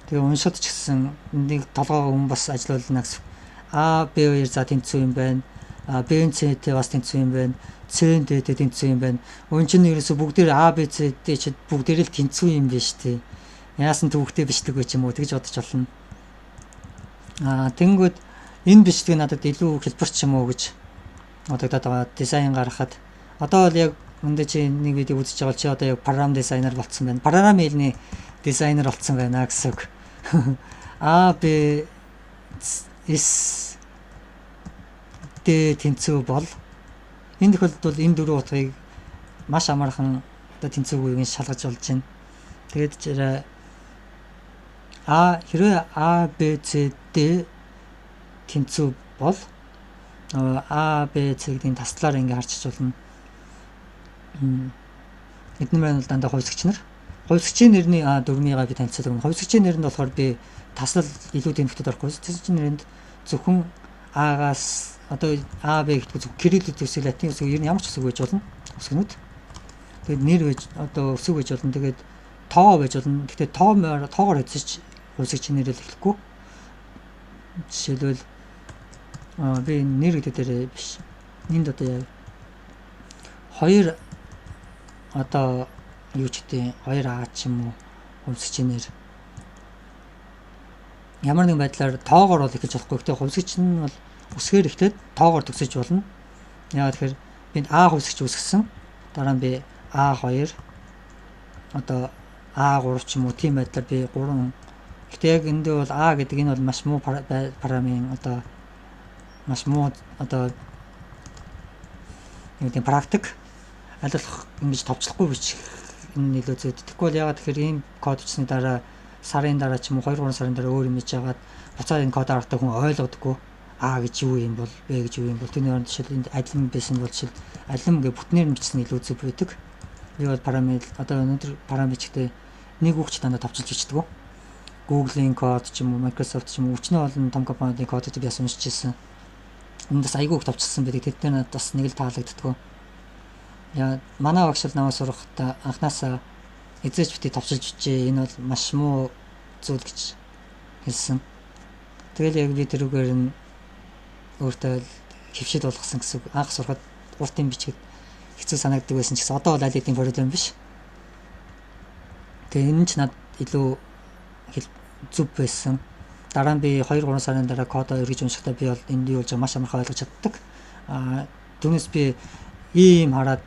Speaker 1: Тэгээ уншаад ч гэсэн нэг толгой хүн бас ажиллаулна гэсэн. А Б хоёр за тэнцүү юм байна. Б С-тэй бас тэнцүү юм байна. С Д-тэй тэнцүү юм байна. Өн чинь ерөөсө бүгдээр А Б С Д ч бүгдээр л тэнцүү юм биш тий. Яасан төвхтэй бичдэг вэ ч юм уу тэгж бодож болно. Тэнгүүд энэ бичлэг надад илүү хэлбэрч юм уу гэж бодогдоод байгаа. Дизайн гаргахад одоо бол яг өндөө чи нэг видео үзэж байгаа чи одоо яг програм дизайнер болцсон байна. Програм хэлний дизайнер болцсон байна гэсэн үг. А Б С Д тэнцүү бол энэ тохиолдолд бол энэ дөрвөн утгыг маш амархан одоо тэнцүүгүйг шалгаж болж байна. Тэгээд хэрвээ А Б С Д тэнцүү бол А Б С-ийн таслаар ингээ харчиж болно. Эдгээр маань бол дандаа хувьсгч нар. Хувьсгчийн нэрний дөрмийгаа би танилцуулдаг. Хувьсгчийн нэрэнд болохоор би таслал илүү тэмдэгтэд орохгүй. Хувьсгчийн нэрэнд зөвхөн А-гаас одоо А Б гэдэг зөв кириллик төсөл латин үсэг ер нь ямар ч үсэг байж болно. Үсгнүүд. Тэгээд нэр байж одоо үсэг байж болно. Тэгээд тоо байж болно. Гэхдээ тоогоор хэзээ хувьсгчийн нэрэл эхлэхгүй. Жишээлбэл би нэр гэдэг дээр биш. Энд одоо яг хоёр одоо юу ч гэдэг 2А ч юм уу хувьсгчийн нэр ямар нэгэн байдлаар тоогоор бол эхэлж болохгүй. Гэхдээ хувьсгч нь бол үсгээр эхлээд тоогоор төгсөж болно. Яагаад тэгэхээр би А хувьсгч үсгсэн. Дараа нь би А2 одоо А3 ч юм уу тийм байдлаар би 3. Гэхдээ яг энд бол А гэдэг энэ бол маш муу параметрын одоо маш муу одоо юу гэдэг практик аль болох ингэж товчлохгүй бичих энэ илүү зүйд. Тэгэхгүй бол ягаад тэгэхээр ийм код бичсний дараа сарын дараа ч юм уу 2-3 сарын дараа өөр юм хийж яагаад буцаад энэ код харахад хүн ойлгодоггүй. А гэж юу юм бол Б гэж юу юм бол тэрний оронд жишээл энд алим байсан бол жишээл алим гэ бүтнээр нь бичсэн илүү зөв байдаг. Би бол параметр одоо өнөөдөр параметртэй нэг үгч дандаа товчилж бичдэг. Google-ийн код ч юм уу Microsoft ч юм уу өчнөө олон том компанийн кодыг би бас уншиж ирсэн. Эндээс айгүй их товчилсан байдаг. Тэдгээр надад бас нэг л таалагддаг. Яа манай багш намайг сурахтаа анханасаа эзэж бити товчилж бичээ. Энэ бол маш муу зүйл гэж хэлсэн. Тэгэл яг би тэрүүгээр нь өөртөө хөвшил болгосон гэсэн. Анх сурахад уртын бичгэд хэцүү санагддаг байсан ч гэсэн одоо бол аль хэдийн проблем биш. Тэгээ энэ ч надад илүү зүв байсан. Дараа нь би 2-3 сарын дараа кодоо эргэж уншихдаа би бол энд юу болж байгааг маш амархан ойлгож чаддаг. Түүнээс би ийм хараад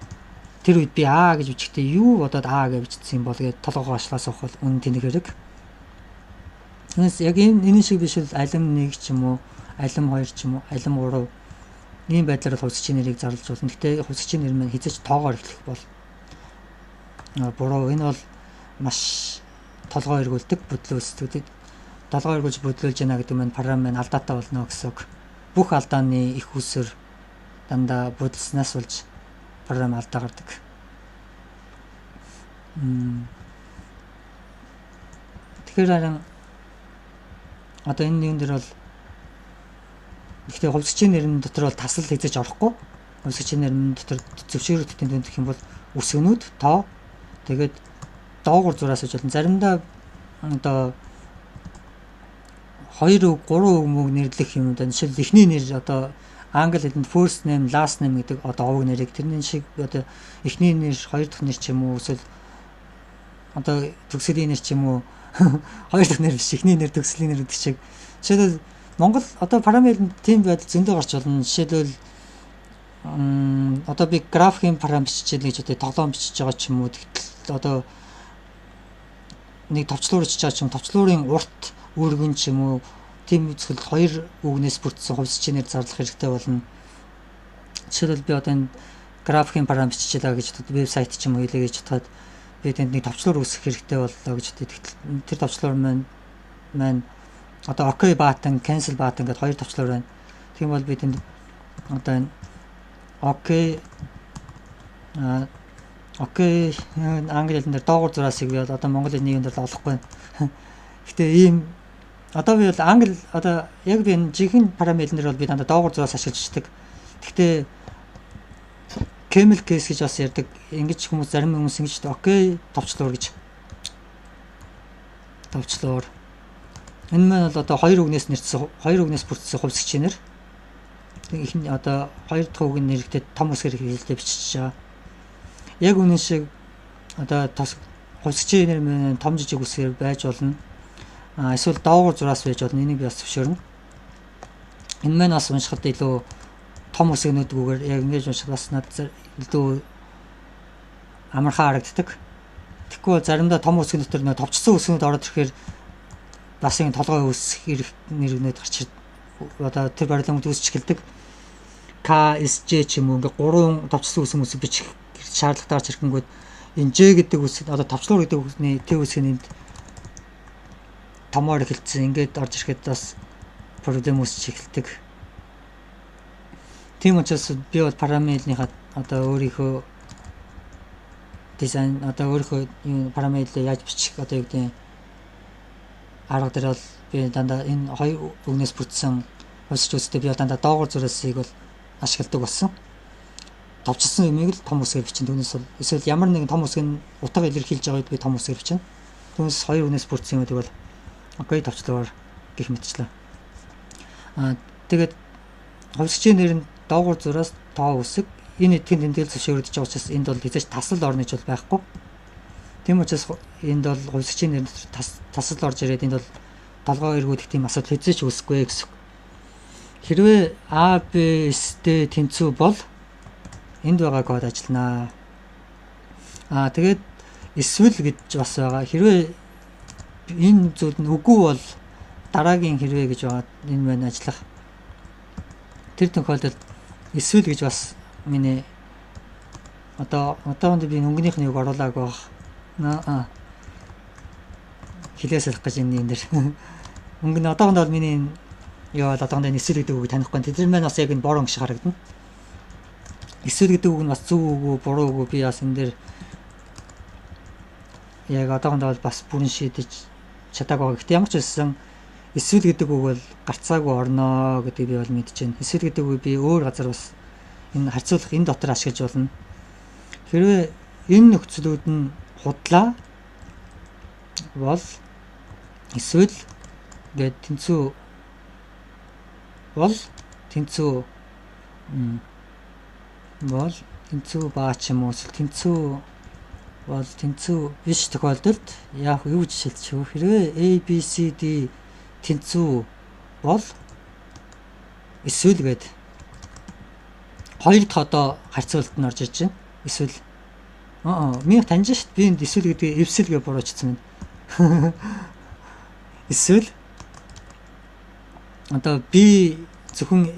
Speaker 1: тэр үед би А гэж бичихдээ юу бодоод А гэж бичсэн юм бол гээд толгоогоо ашлаа суух бол үнэн тэнэг хэрэг. Түүнээс яг энэ шиг биш л алим 1 ч юм уу, алим 2 ч юм уу, алим 3 ийм байдлаар хувьсгчийн нэрийг зарлаж болно. Гэхдээ хувьсгчийн нэр маань хязгаарч тоогоор эхлэх бол буруу. Энэ бол маш толгой эргүүлдэг бодлоосдуудыг толгой эргүүлж бодлуулж яана гэдэг маань програм маань алдаатай болно гэсэн үг. Бүх алдааны их үсэр дандаа бодлоснаас болж програм алдаа гардаг. Тэгэхээр харин одоо энэ нэгэн дээр бол гэхдээ хувьсгчийн нэрэн дотор бол тасал хийж орохгүй. Хувьсгчийн нэрэн дотор зөвшөөрөгдсөн дүнд гэх юм бол үсгнүүд тоо тэгээд доогуур зураас гэж болно. Заримдаа одоо 2 үг 3 үг мөг нэрлэх юм да. Жишээл эхний нэр одоо англи хэлэнд first name, last name гэдэг одоо овог нэрийг тэрний шиг одоо эхний нэр, хоёр дахь нэр ч юм уу эсвэл одоо төгсөлийн нэр ч юм уу хоёр дахь нэр биш эхний нэр төгсөлийн нэр гэдэг шиг. Жишээлбэл Монгол одоо параметр тийм байдал зөндөө гарч болно. Жишээлбэл одоо би графикийн параметр бичиж гэж одоо тоглоом бичиж байгаа ч юм уу. Тэгтэл одоо нэг товчлуур бичиж байгаа ч юм товчлуурын урт үүргэн ч юм уу тийм зүйл хоёр үгнээс бүрдсэн хувьсч нэр зарлах хэрэгтэй болно. Жишээлбэл би одоо энэ графикийн параметр бичиж байгаа гэж вебсайт ч юм уу хэлээ гэж бодоход би тэнд нэг товчлуур үүсгэх хэрэгтэй боллоо гэж тэгтэл тэр товчлуур маань одоо OK button, cancel button гэдэг хоёр товчлуур байна. Тийм бол би тэнд одоо OK англи хэлнээр доогуур зураасыг би одоо монгол хэлний дээр олохгүй байна. Гэтэ ийм одоо би бол англи одоо яг би энэ жинхэнэ параметрээр бол би дандаа доогуур зураас ашиглаж чдаг. Гэтэ camel case гэж бас ярьдаг. Ингэж хүмүүс зарим хүмүүс ингэж OK товчлуур гэж. Товчлуур. Энэ маань бол одоо хоёр үгнээс бүрдсэн хувьсгч нэр. Ихний одоо хоёр дахь үгийн нэрэгтэй том үсгээр хэлэлтэд бичиж байгаа. Яг үнэн шиг одоо хувьсгчийн нэр маань том жижиг үсгээр байж болно. Эсвэл доогуур зураас байж болно. Энийг би бас зөвшөөрнө. Энэ маань бас уншихад илүү том үсгнүүдгүйгээр яг ингэж уншихад бас надад илүү амархан харагддаг. Тэгэхгүй заримдаа том үсгнүүд төр нөө товчсон үсгнүүд ороод ирэхээр бас ингэ толгой үүсэх нэрнүүд гарч одоо тэр барилгууд үүсч эхэлдэг. KSJ ч юм уу ингээ 3 товчсон үсэг бичих шаардлагатай гарч ирэнгүүт энэ J гэдэг үсэг одоо товчлуур гэдэг үсний T үсгийн томоор эхэлсэн ингээд орж ирэхэд бас проблем үүсч эхэлдэг. Тийм учраас би бол параметрийнхаа одоо өөрийнхөө дизайн одоо өөрийнхөө параметрыг яаж бичих одоо юу гэдэг арга дээр бол би дандаа энэ хоёр үгнээс бүрдсэн хувьсч үстэй би дандаа доогуур зураасыг бол ашигладаг болсон. Товчсон юмыг л том үсгээр бичнэ. Түүнээс бол эсвэл ямар нэгэн том үсгийн утга илэрхийлж байгаа үед би том үсгээр бичнэ. Түүнээс хоёр үгнээс бүрдсэн юмыг бол окей товчлуур гэх мэтчлээ. Тэгээд хувьсчийн нэр нь доогуур зураас тоо үсэг энэ эдгээр тэмдэглэл зөвшөөрөгдөж байгаа учраас энд бол хязгаарч тасал орно гэж бол байхгүй. Тийм учраас энд бол хувьсгчийн нэр тасал орж ирээд энд бол толгой эргүүлэх тийм асуудал хэзээ ч үүсэхгүй гэсэн. Хэрвээ A, B, S, D тэнцүү бол энд байгаа код ажилланаа. Тэгээд эсвэл гэж бас байгаа. Хэрвээ энэ зүйл нь үгүй бол дараагийн хэрвээ гэж байгаа энэ маань ажиллах. Тэр тохиолдолд эсвэл гэж бас миний одоонд би өнгөнийх нь юг оруулааг баг. Хилээс хэлэх гэж энэ дэр. Өнгө нь одоогонд бол миний яа одоогонд эсвэл гэдэг үгийг танихгүй. Тэр маань бас яг энэ борон шиг харагдана. Эсвэл гэдэг үг нь бас зөв үгүй буруу үгүй би бас энэ дэр яг одоогонд бол бас бүрэн шийдэж чадаагүй. Гэхдээ ямар ч байсан эсвэл гэдэг үг бол гарцаагүй орноо гэдгийг би бол мэдэж байна. Эсвэл гэдэг үг би өөр газар бас энэ харьцуулах энэ дотор ашиглаж болно. Хэрвээ энэ нөхцлүүд нь худлаа бол эсвэл гээд тэнцүү бол тэнцүү баа ч юм уу тэнцүү бол тэнцүү биш тохиолдолд яг юу гэж шилжих вэ? Хэрвээ A, B, C, D тэнцүү бол эсвэл гээд хоёр дахь одоо харьцуулалт нь орж иж байна. Эсвэл минь таньж шít би энд эсвэл гэдэг эвсэл гэж буруучсан байна. Эсвэл одоо B зөвхөн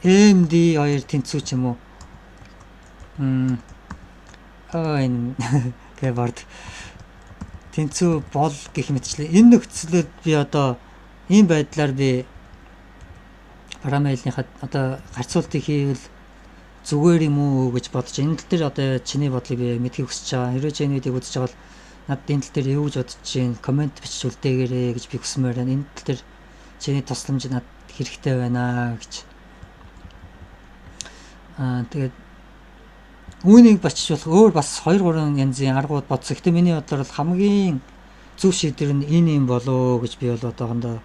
Speaker 1: MD 2 тэнцүү ч юм уу. Энэ кеборд тэнцүү бол гэх мэтчлээ. Энэ нөхцөлөд би одоо ийм байдлаар би параметрийнхаа одоо харьцуултыг хийвэл зүгээр юм уу гэж бодож энэ тал дээр одоо чиний бодлыг би мэдхийг хүсэж байгаа. Хэрвээ чи энэ видеог үзэж байгаа бол надад энэ тал дээр юу гэж бодож чинь комент бичиж үлдээгээрэй гэж би хүсмээр байна. Энэ тал дээр чиний тусламж надад хэрэгтэй байна гэж. Тэгээд үүнийг бачиж болох өөр бас 2-3 янзын аргууд бодсон. Гэхдээ миний бодлоор бол хамгийн зөв шийдвэр нь энэ юм болоо гэж би бол одоохондоо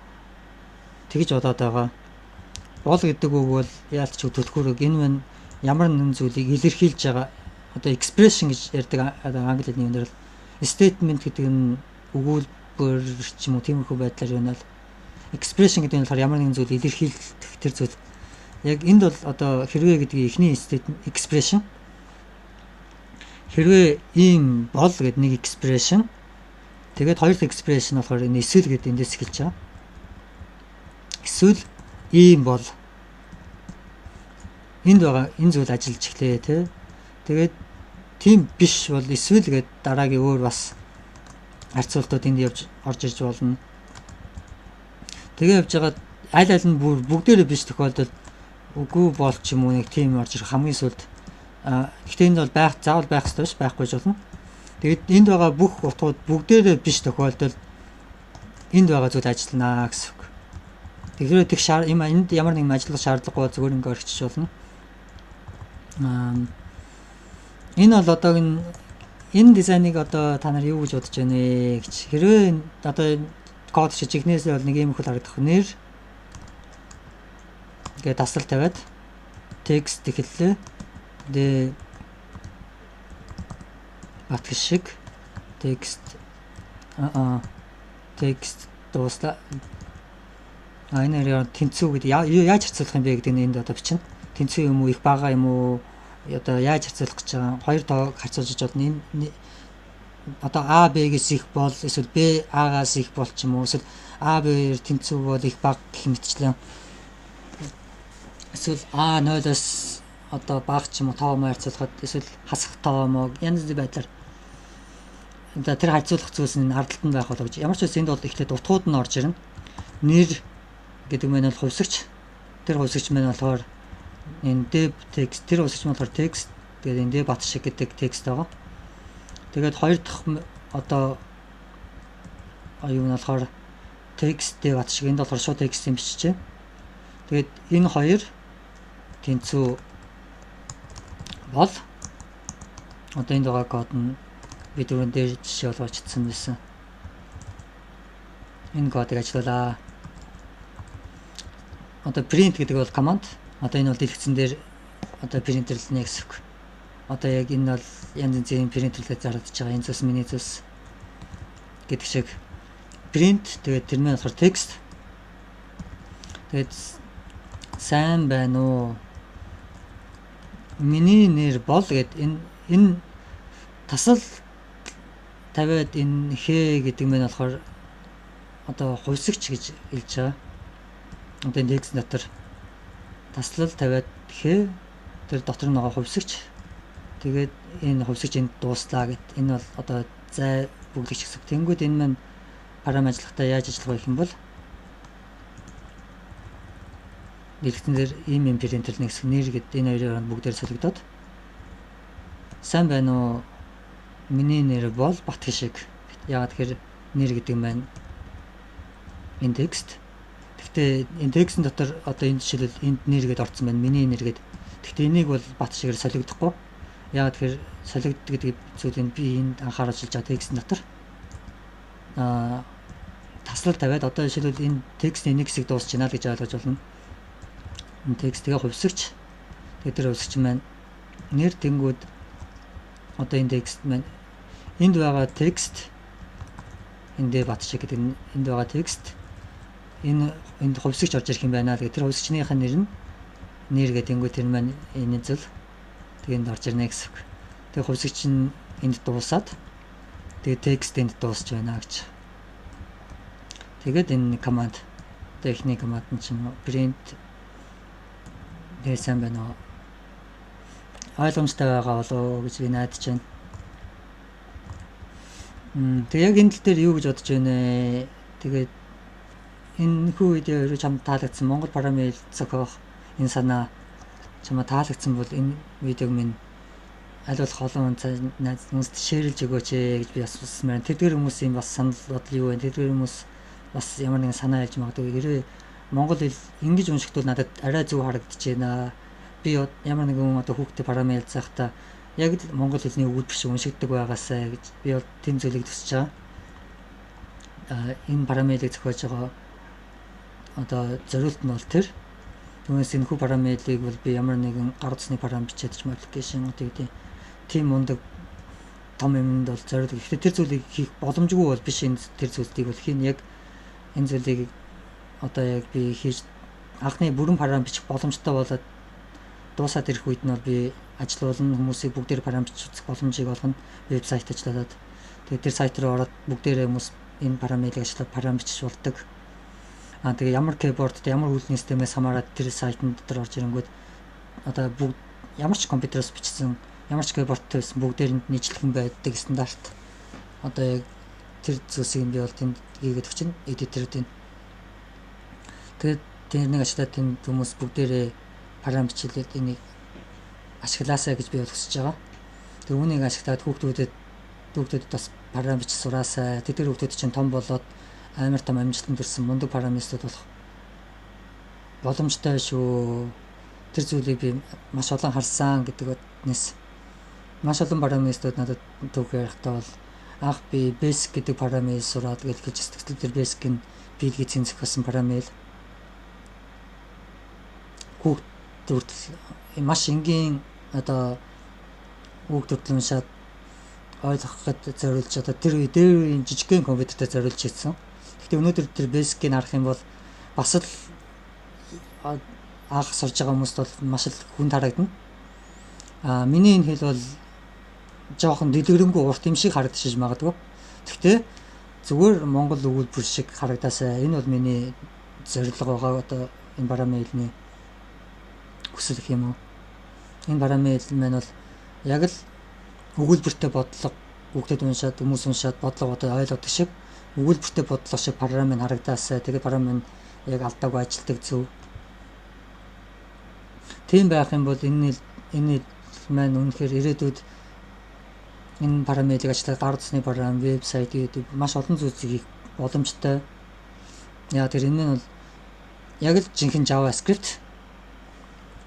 Speaker 1: тэгж бодоод байгаа. бол гэдэг үг бол яалт ч төлхөрөг энэ мань ямар нэгэн зүйлийг илэрхийлж байгаа одоо expression гэж ярьдаг англи хэлний үнээр л statement гэдэг нь өгүүлбэр ч юм уу тиймэрхүү байдлаар юу нэл expression гэдэг нь болохоор ямар нэгэн зүйл илэрхийлэх тэр зүйл яг энд бол одоо хэрвээ гэдгийг эхний statement expression хэрвээ ийм бол гэдэг нэг expression тэгээд хоёр дахь expression болохоор энэ эсвэл гэдэг эндээс эхэлж байгаа. Эсвэл ийм бол энд байгаа энэ зүйл ажиллаж эхлэе тий. Тэгээд тийм биш бол эсвэл гэдэг дараагийн өөр бас харьцуултууд энд явж орж ирж болно. Тэгээ явж байгаа аль аль нь бүгдээрээ биш тохиолдолд үгүй бол ч юм уу нэг тийм орж ирэх хамгийн сүлд гэхдээ энд бол заавал байх ёстой биш байхгүй ч болно. Тэгээд энд байгаа бүх утгууд бүгдээрээ биш тохиолдолд энд байгаа зүйл ажиллана гэсэн үг. Тэгэхээр тэг энд ямар нэгэн ажиллах шаардлагагүй зүгээр ингээ орчиж болно. Энэ бол одоо энэ дизайныг одоо та нар юу гэж бодож байна вэ гэж хэрвээ одоо код шижигнээсээ бол нэг юм их харагдах нэр ингээд тасал тавиад текст эхэллээ. Тэгээ бат шиг текст текст дуусла энэ нэр тэнцүү гэдэг яаж харьцуулах юм бэ гэдэг нь энд одоо бичнэ. Тэнцүү юм уу их бага юм уу одоо яаж харьцуулах гэж байгаа хоёр тоог харьцуулж болно. Энэ одоо А Б-гээс их бол эсвэл Б А-гаас их бол ч юм уу эсвэл А Б-ээр тэнцүү бол их бага гэх мэтчлэн эсвэл А 0-оос одоо бага ч юм уу тоо маар харьцуулахад эсвэл хасах тоо моо янз бүрийн байдлаар одоо тэр харьцуулах зүйлс нь ардталт нь байх болоо гэж. Ямар ч үс энд бол эхлээд утгууд нь орж ирнэ. Нэр гэдэг нь бол хувьсагч. Тэр хувьсагч маань болохоор энэ dev text тэр хувьсагч маань болохоор text тэгээд энэ dev бат шиг гэдэг текст байгаа. Тэгээд хоёр дахь одоо юу нь болохоор text dev бат шиг энд болохоор шууд text юм биччихэ. Тэгээд энэ хоёр тэнцүү бол одоо энд байгаа код нь бид түрүүн дээр жишээ болгож чадсан байсан. Энэ кодыг ажиллуулаа. Одоо print гэдэг бол command. Одоо энэ бол дэлгэцэн дээр одоо принтэрлэнэ гэсэн үг. Одоо яг энэ бол янз бүрийн принтэрлээд зарагдаж байгаа энэ зүйлс миний зүйлс гэдэг шиг print тэгээд тэр маань болохоор text. Тэгээд сайн байна уу? Миний нэр бол гэд энэ тасал тавиад энэ хэ гэдэг нь болохоор одоо хувьсагч гэж хэлж байгаа. Одоо энэ текст дотор таслал тавиад хэ тэр дотор нь байгаа хувьсагч. Тэгээд энэ хувьсагч энд дууслаа гэд энэ бол одоо зай бүглэгч гэсэн. Тэнгүүд энэ маань парам ажиллахдаа яаж ажиллах вэ гэх юм бол дэлгэцэн дээр ийм принтэрлэнэ гэсэн нэр гэд энэ хоёрын бүгдээр солигдоод сайн байна уу? Миний нэр бол Батх шиг. Яагаад тэгэхээр нэр гэдэг нь маань энэ текст. Гэхдээ энэ текстэн дотор одоо энэ жишээлбэл энд нэр гэдээ орсон байна. Миний нэр гэд. Гэхдээ энийг бол Бат шигээр солигдохгүй. Яагаад тэгэхээр солигддог гэдэг зүйлийг би энд анхааруулж байгаа текстэн дотор таслал тавиад одоо жишээлбэл энэ текстийн нэг хэсэг дуусч байна л гэж ойлгож болно. Энэ текстгээ хувьсагч. Тэгээд тэр хувьсагч маань нэр тэнгүүд одоо энэ текст маань энд байгаа текст энд Бат шиг гэдэг энд байгаа текст энд хувьсагч орж ирэх юм байна. Тэгээд тэр хувьсагчныхаа нэр нь нэр гэдэг тэнгүүд тэр маань энэ зүйл тэгэнд орж ирнэ гэсэн үг. Тэгээд хувьсагч нь энд дуусаад тэгээд текст энд дуусч байна гэж. Тэгээд энэ команд техник команд нь чинь print гэсэн байна уу? Ойлгомжтой байгаа болоо гэж би найдаж байна. Тэг яг энэ тал дээр юу гэж бодож байна вэ? Тэгээд энэ хүү видео чамд таалагдсан Монгол парамил зохиох энэ санаа чамд таалагдсан бол энэ видеог минь аль болох олон хүмүүст шеэрлж өгөөч гэж би асуусмаар. Тэдгээр хүмүүсийн бас санал бодол юу вэ? Тэдгээр хүмүүс бас ямар нэгэн санаа хэлж магадгүй. Хэрвээ монгол хэл ингэж уншихдбол надад арай зөв харагдчихэна. Би ямар нэгэн одоо хүүхдэд парамил заахта яг л монгол хэлний өгүүлбэр шиг уншигддаг байгаасаа гэж би бол тэм зүйлийг төсөж байгаа. Энэ парамилыг зохиож байгаа одоо зориулт нь бол тэр Түүнээс энэ хүү параметрыг бол би ямар нэгэн гар утасны параметр бичээд ч аппликейшн одоо гэдэг тийм мундаг том юмд бол зориулдаг. Гэхдээ тэр зүйлийг хийх боломжгүй бол биш. Энэ тэр зүйлийг бол хийн яг энэ зүйлийг одоо яг би хийж анхны бүрэн параметр бичих боломжтой болоод дуусаад ирэх үед нь бол би ажилуулна, хүмүүсийг бүгдээр параметр бичих боломжийг олгоно. Вебсайт ажиллаад тэгээд тэр сайт руу ороод бүгдээрээ хүмүүс энэ параметрыг ажиллаад параметр бичиж болдог. Тэгээ ямар keyboard ямар үйлний системээс хамаарат тэр сайтн дотор орж ирэнгүүт одоо бүгд ямар ч компьютероос бичсэн ямар ч keyboardтай байсан бүгдээрэнд нийтлэгэн байдаг стандарт. Одоо яг тэр зүйлсийг би бол тэнд хийгээд өгч чинь эдитерүүд энэ. Тэгээд тэр нэг ажиллаад тэнд хүмүүс бүгдээрээ параметр бичлээд энийг ашиглаасаа гэж би бол хүсэж байгаа. Тэр үүнийг ашиглаад хүүхдүүдэд бас параметр бич сураасаа. Тэр хүүхдүүд чинь том болоод амар том амжилтанд хүрсэн мундаг параметрууд болох боломжтой шүү. Тэр зүйлийг би маш олон харсан гэдэг үгнээс маш олон параметрууд надад түүхээр явахдаа бол анх би basic гэдэг параметр сураад гэж хэлж тэр basic нь биелгийцэн зохиосон параметр хүүхдүүд маш энгийн одоо хүүхдүүд уншаад ойлгоход зориулж одоо тэр үеийн жижигхэн компьютертэй зориулж хийсэн. Гэхдээ өнөөдөр тэр basic-ийг харах юм бол бас л анх сурж байгаа хүмүүст бол маш л хүн харагдана. Миний энэ хэл бол жоохон дэлгэрэнгүй урт юм шиг харагдаж магадгүй. Гэхдээ зүгээр Монгол өгүүлбэр шиг харагдаасаа энэ бол миний зорилго байгаа. Одоо энэ параметрийн хүсэл гэх юм уу. Энэ параметр маань бол яг л өгүүлбэртэй бодлого бүгдэд уншаад хүмүүс уншаад бодлого одоо ойлгодог шиг өгүүлбэртэй бодлого шиг параметр харагдаасаа тэгээд параметр яг алдаагүй ажилтдаг зөв. Тийм байх юм бол энэ маань үнэхээр ирээдүйд энэ параметрыг ажиллаад гар утасны параметр, вебсайт, YouTube маш олон зүйлсийг хийх боломжтой. Яа тэр энэ нь бол яг л жинхэнэ JavaScript.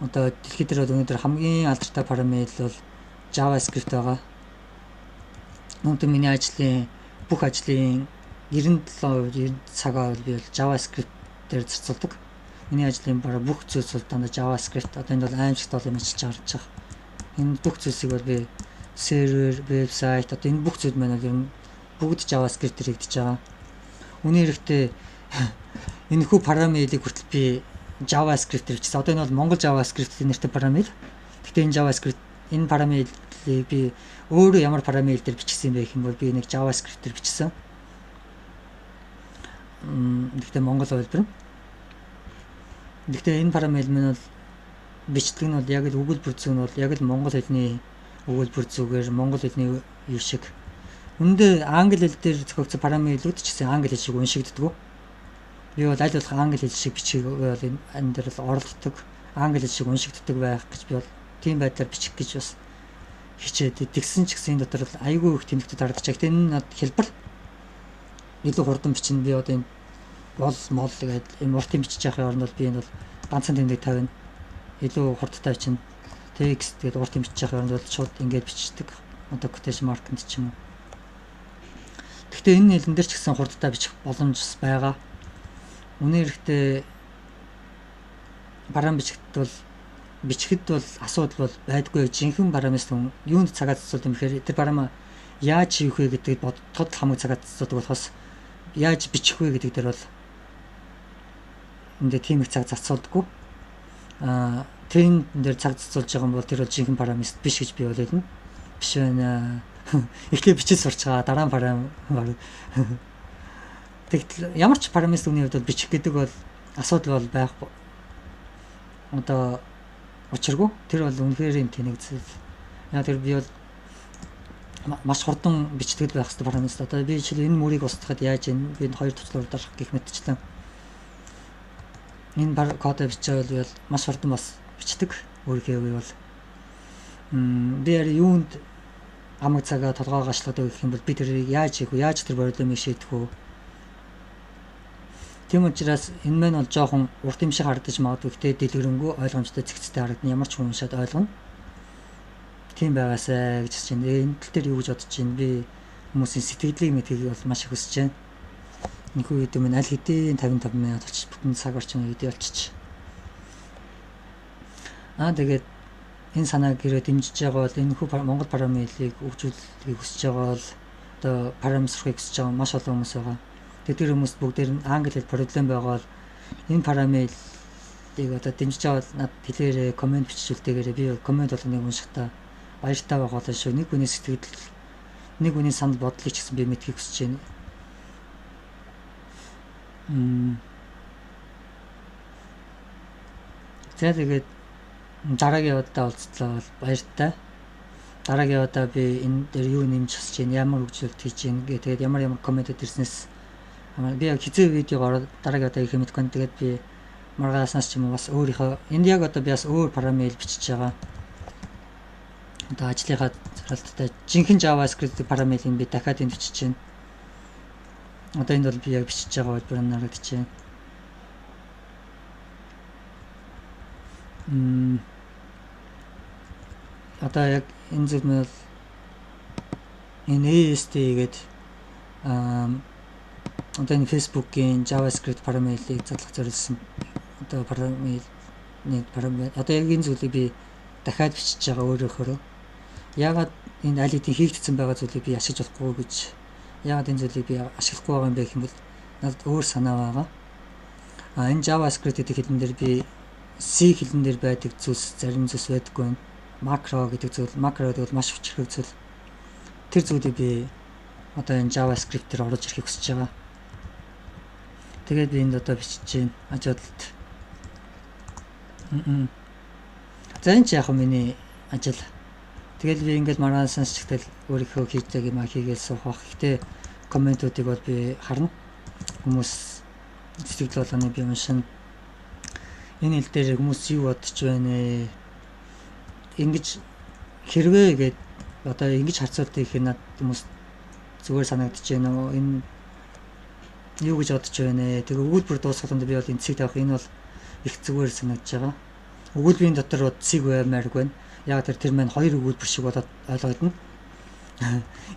Speaker 1: Одоо дэлхийд дээр өнөөдөр хамгийн алдартай параметр бол JavaScript байгаа. Өнөөдөр миний ажлын бүх ажлын 97% цагаа би бол JavaScript дээр зарцуулдаг. Миний ажлын бараг бүх зүйлс бол дандаа JavaScript. Одоо энэ бол аимшигт бол юм хийж гарч байгаа. Энэ бүх зүйлсийг бол би сервер, вебсайт одоо энэ бүх зүйл маань ер нь бүгд JavaScript-ээр хийгдэж байгаа. Үүний хэрэгтээ энэ хүү параметрыг хүртэл би JavaScript-ээр бичсэн. Одоо энэ бол Монгол JavaScript нэртэй параметр. Гэхдээ энэ JavaScript энэ параметрийг би өөрөө ямар параметр дээр бичсэн бэ гэх юм бол би нэг JavaScript-ээр бичсэн. Гэхдээ Монгол хэлбэр. Гэхдээ энэ параметр нь бол бичлэг нь бол яг л өгүүлбэр зүүн нь бол яг л монгол хэлний өгүүлбэр зүгээр монгол хэлний юу шиг. Үндэ англи хэл дээр зохиогдсон параметрууд ч гэсэн англи хэл шиг уншигддаг. Би бол аль болох англи хэл шиг бичих бол энэ дээр л оролддог. Англи хэл шиг уншигддаг байх гэж би бол тийм байдлаар бичих гэж бас хичээд тэгсэн ч гэсэн энэ дотор л айгүй их тэмдэгтүүд харагдаж байгаа. Гэтэ энэ над хэлбэр илүү хурдан бичнэ. Би одоо энэ мол гэдэг юм уртын бичиж явахын оронд бол би энэ бол ганцхан тэмдэг тавина. Илүү хурдтай бичнэ. Текст гэдэг уртын бичиж явахын оронд бол шууд ингэж бичдэг. Одоо quotation mark-нд ч юм уу. Гэхдээ энэ хэлэн дээр ч гэсэн хурдтай бичих боломж байгаа. Үнээр ихтэй параметр бичихэд бол асуудал бол байдгүй. Жинхэнэ параметр хүн юунд цагаа цацуулдаг юм гэхээр тэр параметр яаж хийх вэ гэдгийг бодоход хамаг цагаа цацуулдаг болохоос яаж бичих вэ гэдэг дээр бол энд тийм их цаг зацуулдаггүй. Тэн дээр цаг зацуулж байгаа юм бол тэр бол жинхэнэ параметр биш гэж би бол хэлнэ. Биш байна. Эхлээ бичиж сурч байгаа дараа нь параметр. Тэгтэл ямар ч параметрийн хувьд бол бичих гэдэг бол асуудал бол байхгүй. Одоо учиргүй. Тэр бол үнэхээр юм тэнэг зүйл. Яа тэр би бол маш хурдан бичдэг байх хэрэгтэй параметр. Одоо би жишээ энэ мөрийг устгахад яаж энэ би хоёр туслаар дарах гэх мэтчлэн энэ кодыг бичээд бол маш хурдан бас бичдэг. Өөрийнхөө бол би юунд хамаг цагаа толгоогоо ашлаад өгөх юм бол би тэрийг яаж хийх вэ? Яаж тэр проблемыг шийдэх вэ? Тийм учраас энэ маань бол жоохон урт юм шиг харагдаж магадгүй. Гэхдээ дэлгэрэнгүй ойлгомжтой зэгцтэй харагдана. Ямар ч хүн уншаад ойлгоно. Тийм байгаасай гэж хэлж байна. Энэ тал дээр юу гэж бодож байна? Би хүмүүсийн сэтгэлийг мэдхийг бол маш их хүсэж байна. Энэхүү үед минь аль хэдийн 55 минут болчих бүтэн цаг орчим видео болчих. Тэгээд энэ санааг гэрээ дэмжиж байгаа бол энэ хүү Монгол парамилыг хөгжүүлэхийг хүсэж байгаа бол одоо парамсрахыг хүсэж байгаа маш олон хүмүүс байгаа. Тэр хүмүүс бүгдээр нь англи хэл проблем байгаа бол энэ парамилыг одоо дэмжиж байгаа бол над хэлээрээ комент бичүүлдээгээрээ би комент болгоныг уншихтаа баяртай байгаа бол шүү. Нэг хүний сэтгэл, нэг хүний санал бодлыг ч гэсэн би мэдхийг хүсэж байна. За тэгээд дараагийн удаа уулзлаа бол баяртай. Дараагийн удаа би энэ дээр юу нэмж хүсэж байна, ямар хөгжүүлэлт хийж байна гэх тэгээд ямар комментод ирснээс би яг хизээ видеог ороод дараагийн удаа их мэдгүй. Тэгээд би маргааснаас ч юм уу бас өөрийнхөө энд яг одоо би бас өөр парамил бичиж байгаа. Одоо ажлынхаа заралттай жинхэнэ JavaScript парамилыг би дахиад энд бичиж байна. Одоо энд бол би яг бичиж байгаа бол бүр харагдаж байна. Одоо яг энэ зүйл нь бол энэ AST гээд одоо энэ Facebook-ийн JavaScript парамилыг задлах зориулсан одоо парамил одоо яг энэ зүйлийг би дахиад бичиж байгаа өөрөөхөө. Яагаад энэ аль хэдийн хийгдсэн байгаа зүйлийг би ашиглаж болохгүй гэж яагаад энэ зүйлийг би ашиглахгүй байгаа юм бэ гэх юм бол надад өөр санаа байгаа. Энэ JavaScript гэдэг хэлэн дээр би C хэлэн дээр байдаг зүйлс зарим зүйлс байдаггүй байна. Макро гэдэг зүйл, макро гэдэг бол маш хүчрхэг зүйл. Тэр зүйлийг би одоо энэ JavaScript дээр оруулж ирэхийг хүсэж байгаа. Тэгээд би энд одоо бичиж байна. Ажиглалт. За энэ ч яг миний ажил. Тэгэл би ингээд маргаанаас ч ихтэл өөрийнхөө хийдэг юм хийгээл суух бах. Гэтэ комментуудыг бол би харна. Хүмүүс сэтгэл болгоны би уншина. Энэ хэл дээр хүмүүс юу бодож байна ээ? Ингэж хэрвээ гээд одоо ингэж харцуулт их надад хүмүүс зүгээр санагдаж байна уу? Энэ юу гэж бодож байна ээ? Тэгээ өгүүлбэр дуусгаланд би бол энэ цэг тавих энэ бол их зүгээр санагдаж байгаа. Өгүүлбэрийн дотор цэг баймааргүй байна. Яг тэр маань хоёр өгүүлбэр шиг болоод ойлгогдно.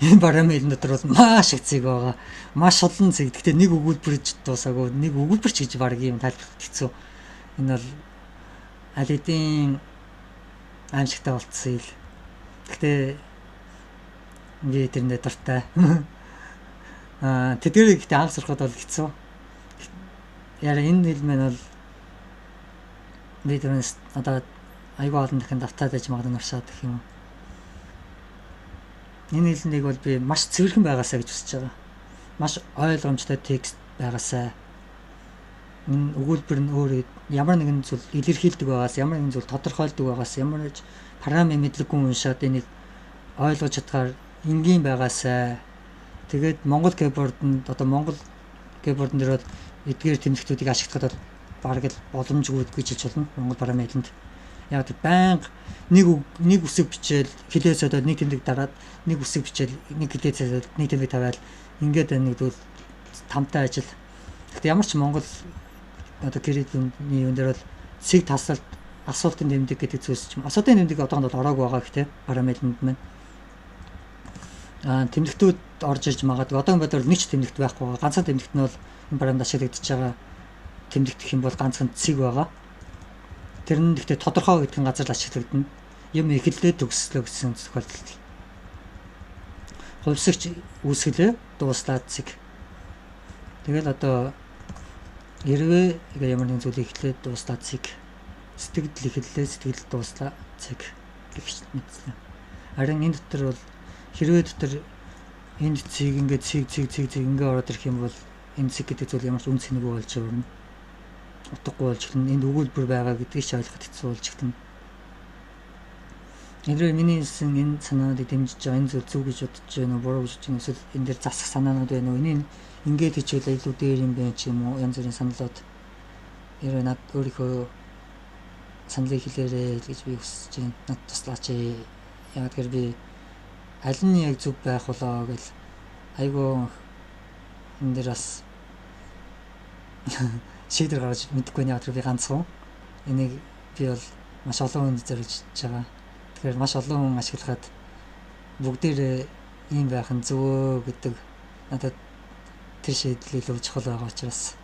Speaker 1: Энэ парамилын дотор бол маш их цэг байгаа. Маш олон цэг. Гэхдээ нэг өгүүлбэрж дуусаагүй. Нэг өгүүлбэрч гэж баг юм тайлбарлах хэцүү. Энэ бол аль хэдийн аимшигтай болцсон ил. Гэхдээ би тэрнээ дуртай. Тэдгээр ихтэй анх сурахад бол хэцүү. Яа энэ хэл маань бол би тэрнээс одоо айгүй олон дахин давтаад байж магадгүй наршаад гэх юм. Энэ хэлнийг бол би маш цэвэрхэн байгаасаа гэж хүсэж байгаа. Маш ойлгомжтой текст байгаасаа. Энэ өгүүлбэр нь өөр ямар нэгэн зүйл илэрхийлдэг байгаас, ямар нэгэн зүйл тодорхойлдог байгаас, ямар ч парами мэдлэггүй уншаад энийг ойлгож чадгаар энгийн байгаасаа. Тэгээд Монгол keyboard-д одоо Монгол keyboard дээр бол эдгээр тэмдэгтүүдийг ашиглахад бол бараг л боломжгүй гэж хэлж болно. Монгол парамилэнд яг байнга нэг үсэг бичээл хилээ содоод нэг тэмдэг дараад нэг үсэг бичээл нэг хилээ содоод нэг тэмдэг тавиал ингээд нэг зүйл тамтай ажил. Гэхдээ ямар ч Монгол одоо кредитний юм дээр бол цэг тасалт асуултын тэмдэг гэдэг зүйлс ч юм. Асуултын тэмдэг одоохонд бол ороагүй байгаа гэхдээ парамилэнд маань тэмдэгтүүд орж ирж магадгүй. Одоогийн байдлаар нэг ч тэмдэгт байхгүй байгаа. Ганцхан тэмдэгт нь бол энэ парамилд ашиглагдаж байгаа тэмдэгт гэх юм бол ганцхан цэг байгаа. Тэр нь гэхдээ тодорхой гэдгэн газар л ашиглагдана. Юм эхлээд төгслөө гэсэн тохиолдолд. Хувьсагч үүсгэлээ дууслаад цэг. Тэгэл одоо хэрвээ ямар нэгэн зүйлийг эхлээд дууслаад цэг. Сэтгэл эхлэлээ сэтгэл дууслаа цэг гэж мэдсэн. Харин энэ дотор бол хэрвээ дотор энд цэг ингээд цэг ингээд ороод ирэх юм бол энэ цэг гэдэг зүйл ямар ч үн цэнэгүй болж өрнө. Утгагүй болж ирнэ. Энд өгүүлбэр байгаа гэдгийг ч ойлгоход хэцүү болж ирнэ. Эндээ миний хэлсэн энэ санаануудыг дэмжиж байгаа энэ зүйл зөв гэж бодож байна уу, буруу гэж бодож байна эсвэл энэ дээр засах санаанууд байна уу? Энийг ингээд хичээл илүү дээр юм байна ч юм уу? Янз бүрийн саналууд ерөө над өөрийнхөө саналыг хэлээрэй гэж би хүсэж байна. Над туслаач ээ. Яг тэр би аль нь яг зөв байх болоо гэл айгүй энэ дээр бас шийдвэр гаргаж мэдэхгүй нэг тэр би ганцхан энийг би бол маш олон хүнд зориулж байгаа. Тэгэхээр маш олон хүн ашиглахад бүгдээрээ ийм байх нь зөв гэдэг надад тэр шийдлийг л чухал байгаа учраас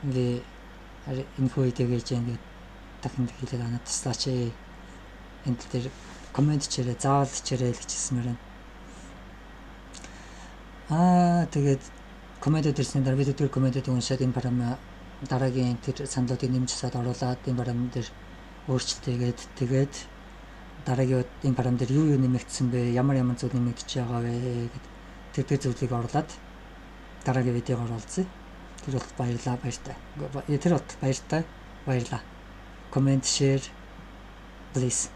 Speaker 1: би энэ хүү идэгэж ингэж дахин хэлээд надад туслаач ээ. Энд дээр комент чирээ, заавал чирээ л хэлсэн мөрөн. Тэгээд комментод ирсэн дараа бид тэр комментод уншаад энэ барам дараагийн тэр саналуудыг нэмж засаад оруулаад энэ барам дээр өөрчлөлтийгээд тэгээд дараагийн энэ барам дээр юу нэмэгдсэн бэ? Ямар зүйл нэмэгдэж байгаа вэ гэд тэр зүйлийг оруулаад дараагийн видеог оруулъя. Тэр бол баярлаа. Тэр бол баяртай. Баярлаа. Comment, share, please.